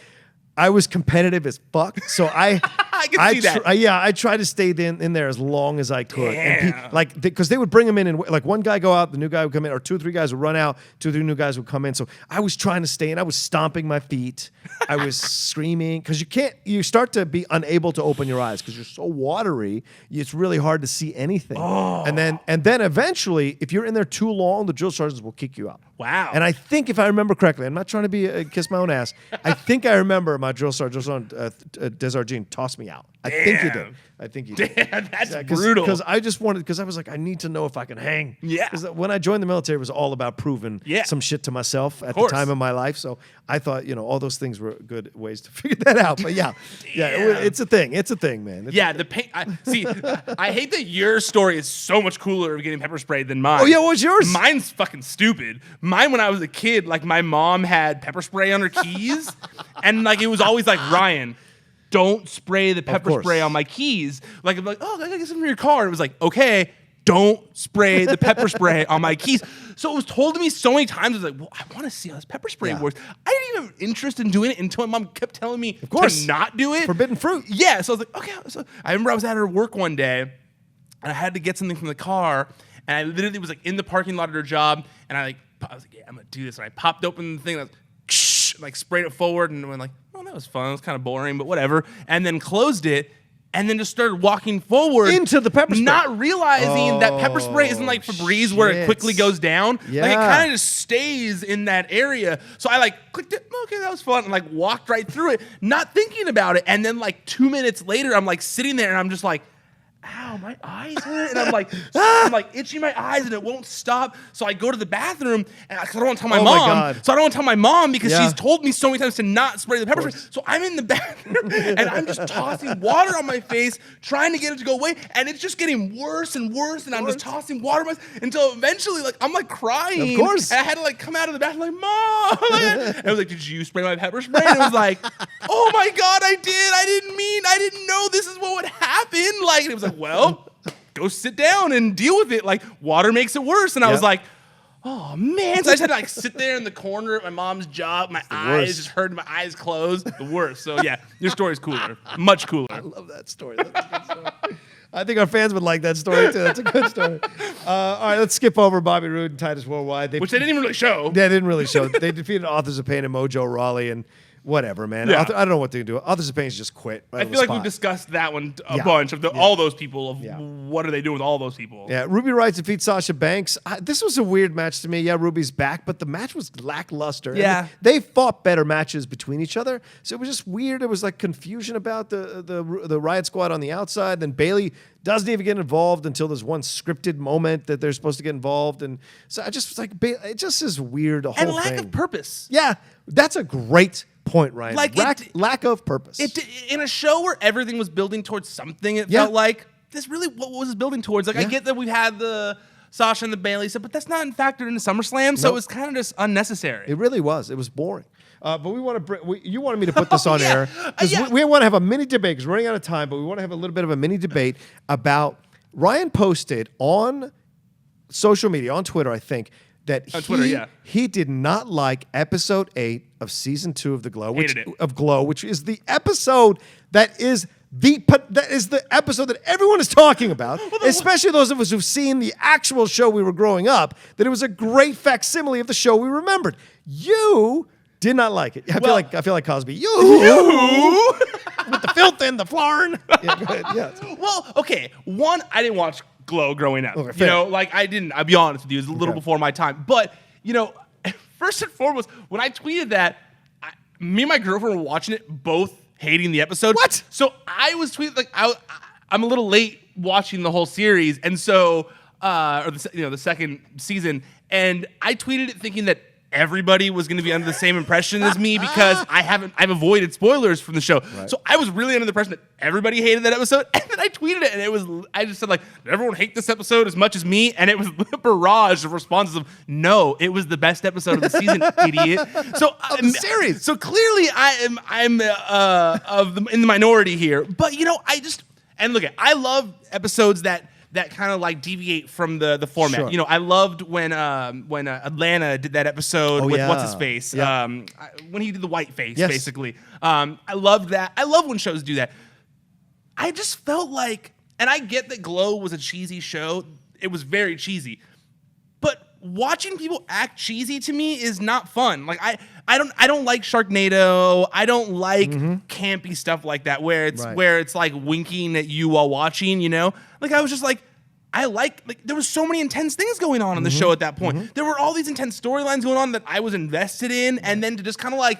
I was competitive as fuck, so I
can see that.
I tried to stay in there as long as I could, because they would bring them in, and like one guy go out, the new guy would come in, or 2 or 3 guys would run out, 2 or 3 new guys would come in. So I was trying to stay in. I was stomping my feet, I was screaming because you start to be unable to open your eyes because you're so watery. It's really hard to see anything. And then eventually, if you're in there too long, the drill sergeants will kick you out.
Wow.
And I think if I remember correctly, I'm not trying to be kiss my own ass. I think I remember my drill sergeant, Desargine, tossed me out. I think he did.
Damn, that's brutal.
Because I was like, I need to know if I can hang.
Yeah.
Because when I joined the military, it was all about proving some shit to myself at the time of my life. So I thought, all those things were good ways to figure that out. But it's a thing. It's a thing, man.
The pain. I hate that your story is so much cooler of getting pepper sprayed than mine.
Oh yeah, what was yours?
Mine's fucking stupid. Mine, when I was a kid, like my mom had pepper spray on her keys, and like it was always like, Ryan, don't spray the pepper spray on my keys. Like I'm like, oh, I gotta get something from your car. It was like, okay, don't spray the pepper spray on my keys. So it was told to me so many times. I was like, well, I want to see how this pepper spray works. I didn't even have interest in doing it until my mom kept telling me to not do it.
Forbidden fruit.
Yeah. So I was like, okay. So I remember I was at her work one day, and I had to get something from the car, and I literally was like in the parking lot at her job, and I was like, yeah, I'm gonna do this. And I popped open the thing, and I was, like sprayed it forward, and went like, oh, that was fun. It was kind of boring, but whatever. And then closed it, and then just started walking forward
into the pepper spray,
not realizing that pepper spray isn't like Febreze where it quickly goes down.
Yeah.
Like it kind of just stays in that area. So I like clicked it. Okay, that was fun, and like walked right through it, not thinking about it. And then like 2 minutes later, I'm like sitting there, and I'm just like, ow, my eyes hurt. And I'm like itching my eyes, and it won't stop. So I go to the bathroom, and I don't want to tell my mom. So I don't want to tell my mom because she's told me so many times to not spray the pepper spray. So I'm in the bathroom, and I'm just tossing water on my face, trying to get it to go away. And it's just getting worse and worse. And I'm just tossing water on my face until eventually, like, I'm like crying.
Of course.
And I had to like come out of the bathroom like, Mom. And I was like, did you spray my pepper spray? And it was like, oh my God, I did. I didn't know this is what would happen. Like, it was like, well, go sit down and deal with it. Like, water makes it worse. And I was like, oh man. So I just had to like sit there in the corner at my mom's job. My eyes just hurt, my eyes closed. The worst. So yeah, your story's cooler. Much cooler.
I love that story. That's a good story. I think our fans would like that story too. That's a good story. All right, let's skip over Bobby Roode and Titus Worldwide.
Which they didn't even really show.
They didn't really show. They defeated Authors of Pain and Mojo Rawley and whatever, man.
Yeah.
I don't know what they can do. Authors of Pain just quit.
I feel like we've discussed that one a bunch of all those people. Of what are they doing with all those people?
Yeah, Ruby Riott defeats Sasha Banks. This was a weird match to me. Yeah, Ruby's back, but the match was lackluster.
Yeah,
they fought better matches between each other, so it was just weird. It was like confusion about the Riot Squad on the outside. Then Bayley doesn't even get involved until there's one scripted moment that they're supposed to get involved, and so I just was like, it just is weird. The whole
and lack
thing.
of purpose.
Yeah, that's a great point, Ryan.
Like
lack of purpose.
In a show where everything was building towards something, it felt like this really what was it building towards. Like I get that we've had the Sasha and the Bayley stuff, but that's not factored into SummerSlam, so it was kind of just unnecessary.
It really was. It was boring. But we want to. You wanted me to put this on air because we want to have a mini debate because we're running out of time. But we want to have a little bit of a mini debate about Ryan posted on social media, on Twitter, I think, that he did not like episode 8 of season 2 of Glow, which is the episode that is the episode that everyone is talking about, especially those of us who've seen the actual show we were growing up, that it was a great facsimile of the show we remembered. You did not like it. I feel like Cosby. You with the filth and the flarn.
Well, okay. One, I didn't watch Glow growing up.
Okay,
I'll be honest with you, it was a little before my time. But, first and foremost, when I tweeted that, me and my girlfriend were watching it, both hating the episode.
What?
So I was tweeting, I'm a little late watching the whole series, and so, the second season, and I tweeted it thinking that everybody was going to be under the same impression as me because I've avoided spoilers from the show. Right. So I was really under the impression that everybody hated that episode. And then I tweeted it, and I just said, like, did everyone hate this episode as much as me? And it was a barrage of responses of, no, it was the best episode of the season, idiot. So
the series.
So clearly I'm in the minority here. But, and look, I love episodes that kind of like deviate from the format.
Sure.
I loved when Atlanta did that episode with what's his face, when he did the white face, basically. I loved that. I love when shows do that. I just felt like, and I get that Glow was a cheesy show. It was very cheesy, but watching people act cheesy to me is not fun. Like I don't like Sharknado. I don't like campy stuff like that where it's like winking at you while watching, Like I was just like, there was so many intense things going on in the show at that point. There were all these intense storylines going on that I was invested in, and then to just kind of like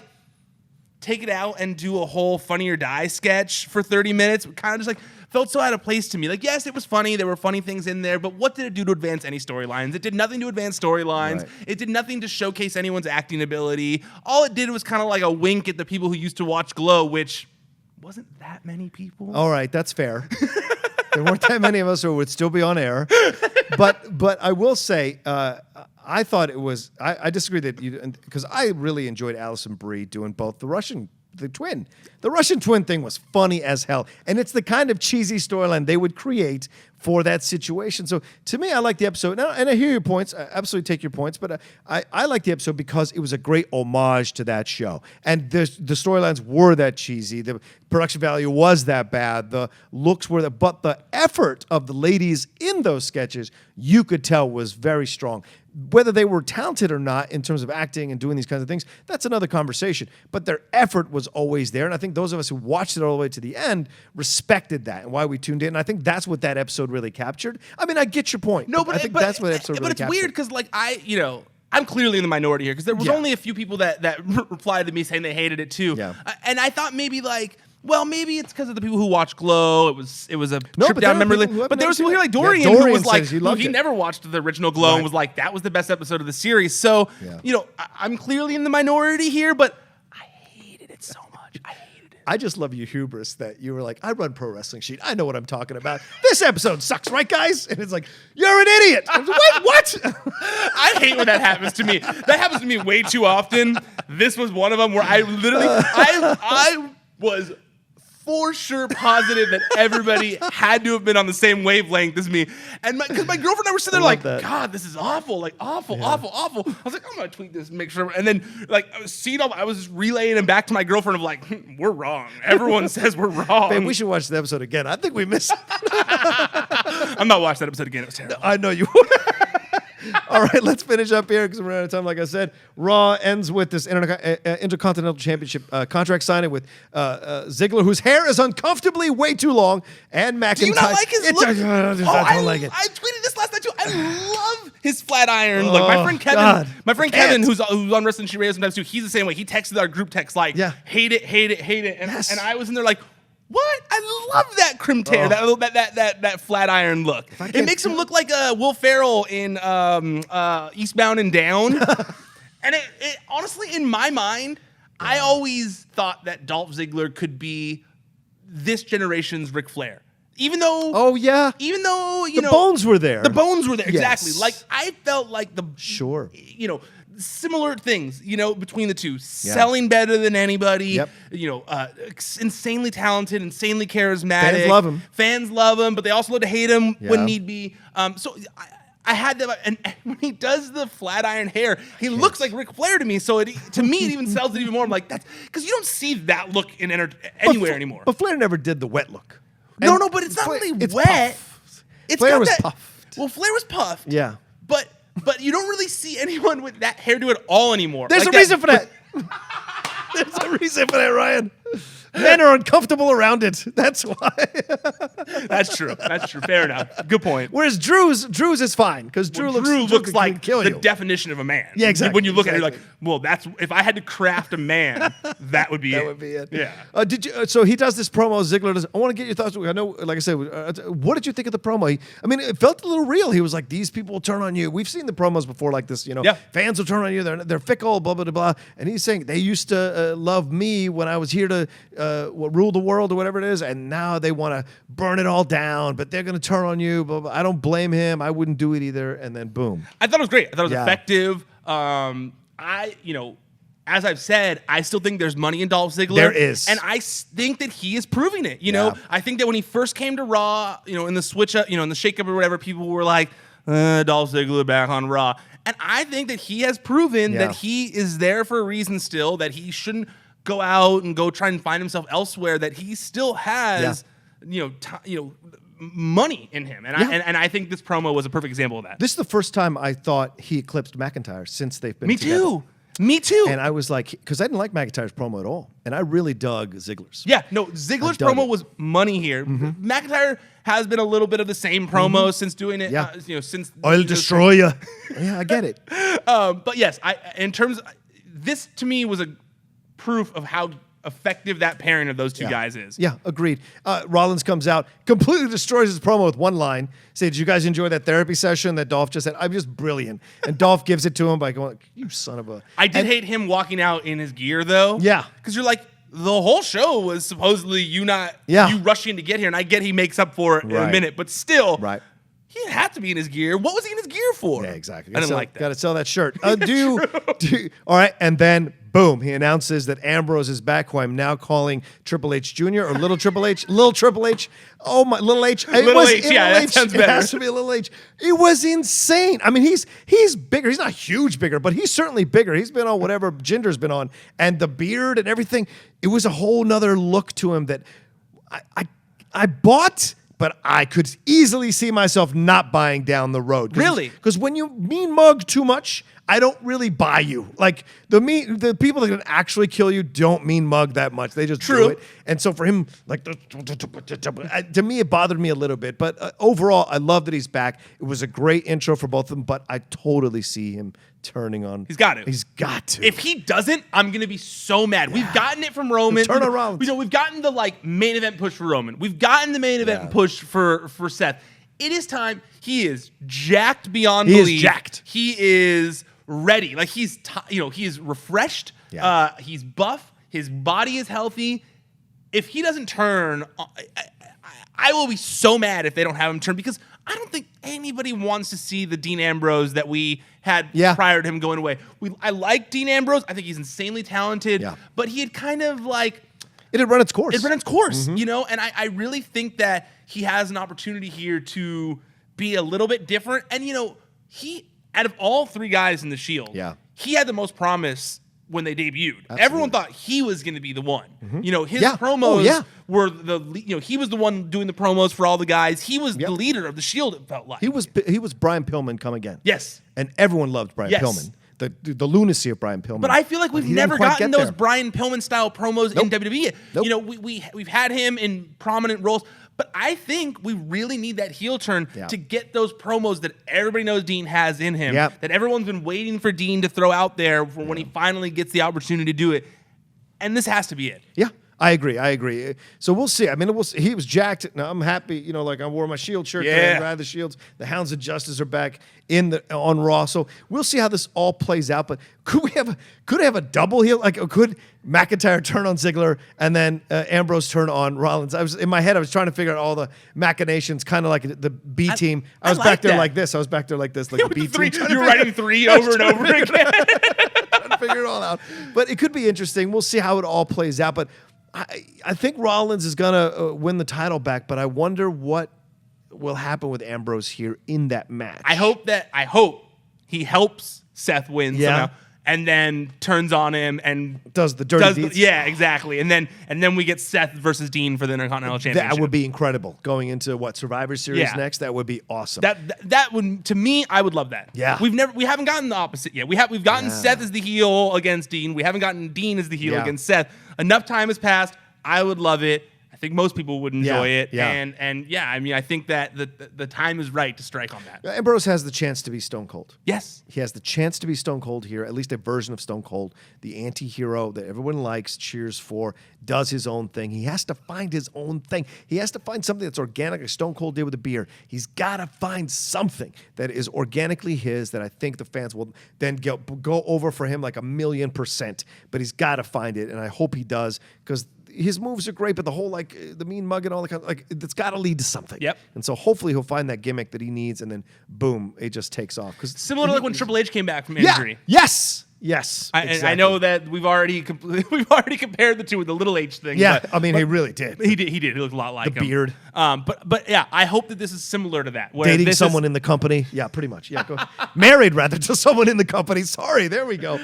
take it out and do a whole Funny or Die sketch for 30 minutes kind of just like felt so out of place to me. Like, yes, it was funny. There were funny things in there, but what did it do to advance any storylines? It did nothing to advance storylines. Right. It did nothing to showcase anyone's acting ability. All it did was kind of like a wink at the people who used to watch Glow, which wasn't that many people.
All right, that's fair. There weren't that many of us who would still be on air. But I will say, I thought it was, I disagree because I really enjoyed Allison Brie doing both the Russian twin. The Russian twin thing was funny as hell. And it's the kind of cheesy storyline they would create for that situation. So to me, I like the episode. Now, and I hear your points. I absolutely take your points. But I like the episode because it was a great homage to that show. And the storylines were that cheesy. The production value was that bad. The looks were that. But the effort of the ladies in those sketches, you could tell was very strong. Whether they were talented or not in terms of acting and doing these kinds of things, that's another conversation. But their effort was always there. And I think those of us who watched it all the way to the end respected that and why we tuned in. And I think that's what that episode really captured. I mean, I get your point. No, but I think that's what that episode really captured.
But it's weird because, like, I'm clearly in the minority here because there was only a few people that replied to me saying they hated it too. Yeah. And I thought maybe like, well, maybe it's because of the people who watch Glow. It was a trip down memory lane. But there was people here like Dorian who was like, he never watched the original Glow and was like, that was the best episode of the series. So, I'm clearly in the minority here, but I hated it so much. I hated it.
I just love your hubris that you were like, I run Pro Wrestling Sheet. I know what I'm talking about. This episode sucks, right, guys? And it's like, you're an idiot. I was like, what?
I hate when that happens to me. That happens to me way too often. This was one of them where I literally, I was for sure positive that everybody had to have been on the same wavelength as me. And because my girlfriend and I were sitting there like, God, this is awful. Like, awful. I was like, I'm going to tweet this, make sure. And then, like, I was just relaying it back to my girlfriend of like, we're wrong. Everyone says we're wrong.
Babe, we should watch the episode again. I think we missed it.
I'm not watching that episode again. It was terrible.
I know you would. All right, let's finish up here because we're out of time. Like I said, Raw ends with this Intercontinental Championship contract signing with Ziggler, whose hair is uncomfortably way too long, and McIntyre.
Do you not like his look?
I don't like it.
I tweeted this last night too. I love his flat iron look. My friend Kevin, who's on Wrestling She Radio sometimes too, he's the same way. He texted our group text like, hate it. And I was in there like, what? I love that crimped hair, that flat iron look. It makes him look like Will Ferrell in Eastbound and Down. And it honestly, in my mind, I always thought that Dolph Ziggler could be this generation's Ric Flair. Even though,
the bones were there.
The bones were there, exactly. Like, I felt like similar things, between the two. Selling better than anybody. Yep. Insanely talented, insanely charismatic. Fans love him, but they also love to hate him when need be. So I had that, and when he does the flat iron hair, he looks like Ric Flair to me. So to me, it even sells it even more. I'm like, that's because you don't see that look in anywhere anymore.
But Flair never did the wet look.
No, but it's not really wet.
Flair was puffed.
Well, Flair was puffed.
Yeah.
But you don't really see anyone with that hairdo at all anymore.
There's a reason for that. There's a reason for that, Ryan. Men are uncomfortable around it. That's why.
That's true. Fair enough. Good point.
Whereas Drew's is fine because Drew
looks like
kill
the
you.
definition of a man.
Yeah, exactly.
When you look at it, you're like, well, that's if I had to craft a man, that would be it.
That would be it.
Yeah.
Did you? So he does this promo. Ziggler does. I want to get your thoughts. I know, like I said, what did you think of the promo? It felt a little real. He was like, "These people will turn on you." We've seen the promos before, like this. Fans will turn on you. They're fickle. Blah blah blah blah. And he's saying they used to love me when I was here to rule the world or whatever it is, and now they want to burn it all down. But they're going to turn on you. Blah, blah. I don't blame him. I wouldn't do it either. And then boom.
I thought it was great. I thought it was effective. As I've said, I still think there's money in Dolph Ziggler.
There is.
And I think that he is proving it. You know, I think that when he first came to Raw, in the switch up, in the shakeup or whatever, people were like, Dolph Ziggler back on Raw. And I think that he has proven that he is there for a reason still, that he shouldn't go out and go try and find himself elsewhere, that he still has, money in him. And I think this promo was a perfect example of that.
This is the first time I thought he eclipsed McIntyre since they've been together.
Me too.
And I was like, because I didn't like McIntyre's promo at all. And I really dug Ziggler's.
Yeah, no, Ziggler's promo was money here. Mm-hmm. McIntyre has been a little bit of the same promo since doing it.
Yeah.
Since
I'll destroy you. Yeah, I get it.
But yes, this to me was a proof of how effective that pairing of those two guys is.
Yeah, agreed. Rollins comes out, completely destroys his promo with one line. Say, did you guys enjoy that therapy session that Dolph just had? I'm just brilliant. And Dolph gives it to him by going, you son of a...
I did hate him walking out in his gear, though.
Yeah.
Because you're like, the whole show was supposedly you rushing to get here. And I get he makes up for it in a minute. But still...
Right.
He didn't have to be in his gear. What was he in his gear for?
Yeah, exactly.
I didn't like that.
Got to sell that shirt. All right, and then boom, he announces that Ambrose is back, who I'm now calling Triple H Jr. or Little Triple H. Little Triple H. Oh my, Little H.
That sounds better.
It has to be a Little H. It was insane. I mean, he's bigger. He's not huge bigger, but he's certainly bigger. He's been on whatever Jinder's been on, and the beard and everything. It was a whole nother look to him that I bought. But I could easily see myself not buying down the road.
Really?
Because when you mean mug too much, I don't really buy you. Like the people that can actually kill you don't mean mug that much. They just do it. And so for him, like to me, it bothered me a little bit. But overall, I love that he's back. It was a great intro for both of them. But I totally see him turning on.
He's got to.
He's got to.
If he doesn't, I'm gonna be so mad. Yeah. We've gotten it from Roman.
Turn around.
We've gotten the main event push for Roman. We've gotten the main event push for Seth. It is time. He is jacked beyond belief.
He is jacked.
He is ready. Like he is refreshed.
Yeah.
He's buff. His body is healthy. If he doesn't turn, I will be so mad if they don't have him turn, because I don't think anybody wants to see the Dean Ambrose that we had prior to him going away. I like Dean Ambrose. I think he's insanely talented, but he had kind of
it had run its course.
It ran its course, and I really think that he has an opportunity here to be a little bit different. And, he, out of all three guys in the Shield, he had the most promise when they debuted. Absolutely. Everyone thought he was going to be the one. His promos were he was the one doing the promos for all the guys. He was the leader of the Shield, it felt like.
He was Brian Pillman come again.
Yes.
And everyone loved Brian Pillman. The lunacy of Brian Pillman.
But I feel like we've never gotten those Brian Pillman style promos in WWE. Nope. We've had him in prominent roles, but I think we really need that heel turn to get those promos that everybody knows Dean has in him, that everyone's been waiting for Dean to throw out there for when he finally gets the opportunity to do it. And this has to be it.
Yeah. I agree. So we'll see. I mean, he was jacked. Now I'm happy. I wore my Shield shirt today. I had the Shields. The Hounds of Justice are back on Raw. So we'll see how this all plays out. But could we have a double heel? Like, could McIntyre turn on Ziggler and then Ambrose turn on Rollins? In my head, I was trying to figure out all the machinations, kind of like the B team. I was back there like this. Like the B team.
You're writing three over and over again.
Trying to figure it all out. But it could be interesting. We'll see how it all plays out. But I think Rollins is going to win the title back, but I wonder what will happen with Ambrose here in that match.
I hope he helps Seth win somehow, and then turns on him and
does the dirty deeds.
Yeah, exactly. And then we get Seth versus Dean for the Intercontinental Championship.
That would be incredible. Going into Survivor Series next, that would be awesome.
That would, to me, I would love that.
Yeah.
We haven't gotten the opposite yet. We've gotten Seth as the heel against Dean. We haven't gotten Dean as the heel against Seth. Enough time has passed. I would love it. I think most people would enjoy it.
Yeah.
And yeah, I mean, I think that the time is right to strike on that.
Ambrose has the chance to be Stone Cold.
Yes.
He has the chance to be Stone Cold here, at least a version of Stone Cold, the anti-hero that everyone likes, cheers for, does his own thing. He has to find his own thing. He has to find something that's organic, like Stone Cold did with the beer. He's got to find something that is organically his that I think the fans will then go over for him like 1,000,000%. But he's got to find it, and I hope he does, because his moves are great, but the whole the mean mug and all the kind of, it's got to lead to something.
Yep.
And so hopefully he'll find that gimmick that he needs, and then boom, it just takes off. Because
similar to like when Triple H came back from injury.
Yes.
And I know that we've already compared the two with the little H thing.
Yeah. He really did.
He did. He looked a lot like
the
him.
beard.
But yeah, I hope that this is similar to that. Where
dating someone in the company. Yeah, pretty much. Yeah. Married rather to someone in the company. Sorry. There we go.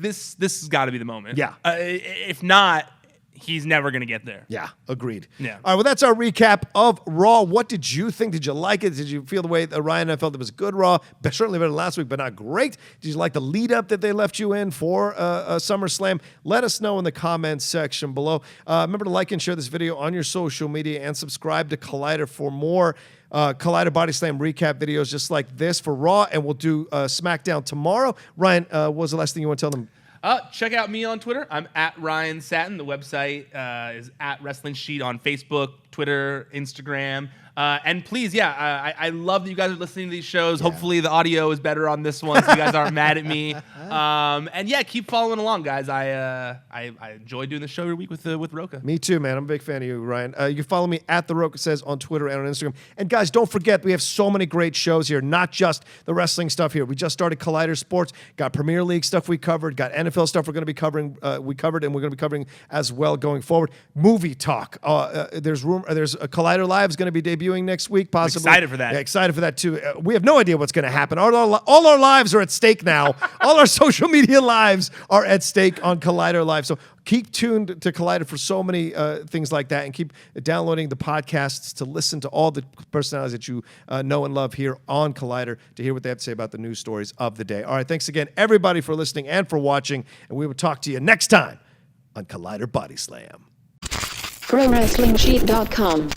This has got to be the moment. Yeah.
If not, he's never going to get there.
Yeah, agreed.
Yeah.
All right, well, that's our recap of Raw. What did you think? Did you like it? Did you feel the way that Ryan and I felt it was good Raw? Certainly better than last week, but not great. Did you like the lead-up that they left you in for SummerSlam? Let us know in the comments section below. Remember to like and share this video on your social media and subscribe to Collider for more Collider Bodyslam recap videos just like this for Raw, and we'll do SmackDown tomorrow. Ryan, what was the last thing you want to tell them?
Check out me on Twitter. I'm at Ryan Satin. The website is at Wrestling Sheet on Facebook, Twitter, Instagram. And please, I love that you guys are listening to these shows. Yeah. Hopefully the audio is better on this one so you guys aren't mad at me. And yeah, keep following along, guys. I enjoy doing the show every week with Rocha.
Me too, man. I'm a big fan of you, Ryan. You can follow me at The Rocha Says on Twitter and on Instagram. And guys, don't forget, we have so many great shows here, not just the wrestling stuff here. We just started Collider Sports, got Premier League stuff we covered, got NFL stuff we're going to be covering, and we're going to be covering as well going forward. Movie talk. There's a Collider Live is going to be debuting next week, possibly.
I'm excited for that.
Yeah, excited for that too. We have no idea what's going to happen. All our lives are at stake now. All our social media lives are at stake on Collider Live. So keep tuned to Collider for so many things like that, and keep downloading the podcasts to listen to all the personalities that you know and love here on Collider to hear what they have to say about the news stories of the day. All right, thanks again, everybody, for listening and for watching, and we will talk to you next time on Collider Bodyslam.
ProWrestlingSheet.com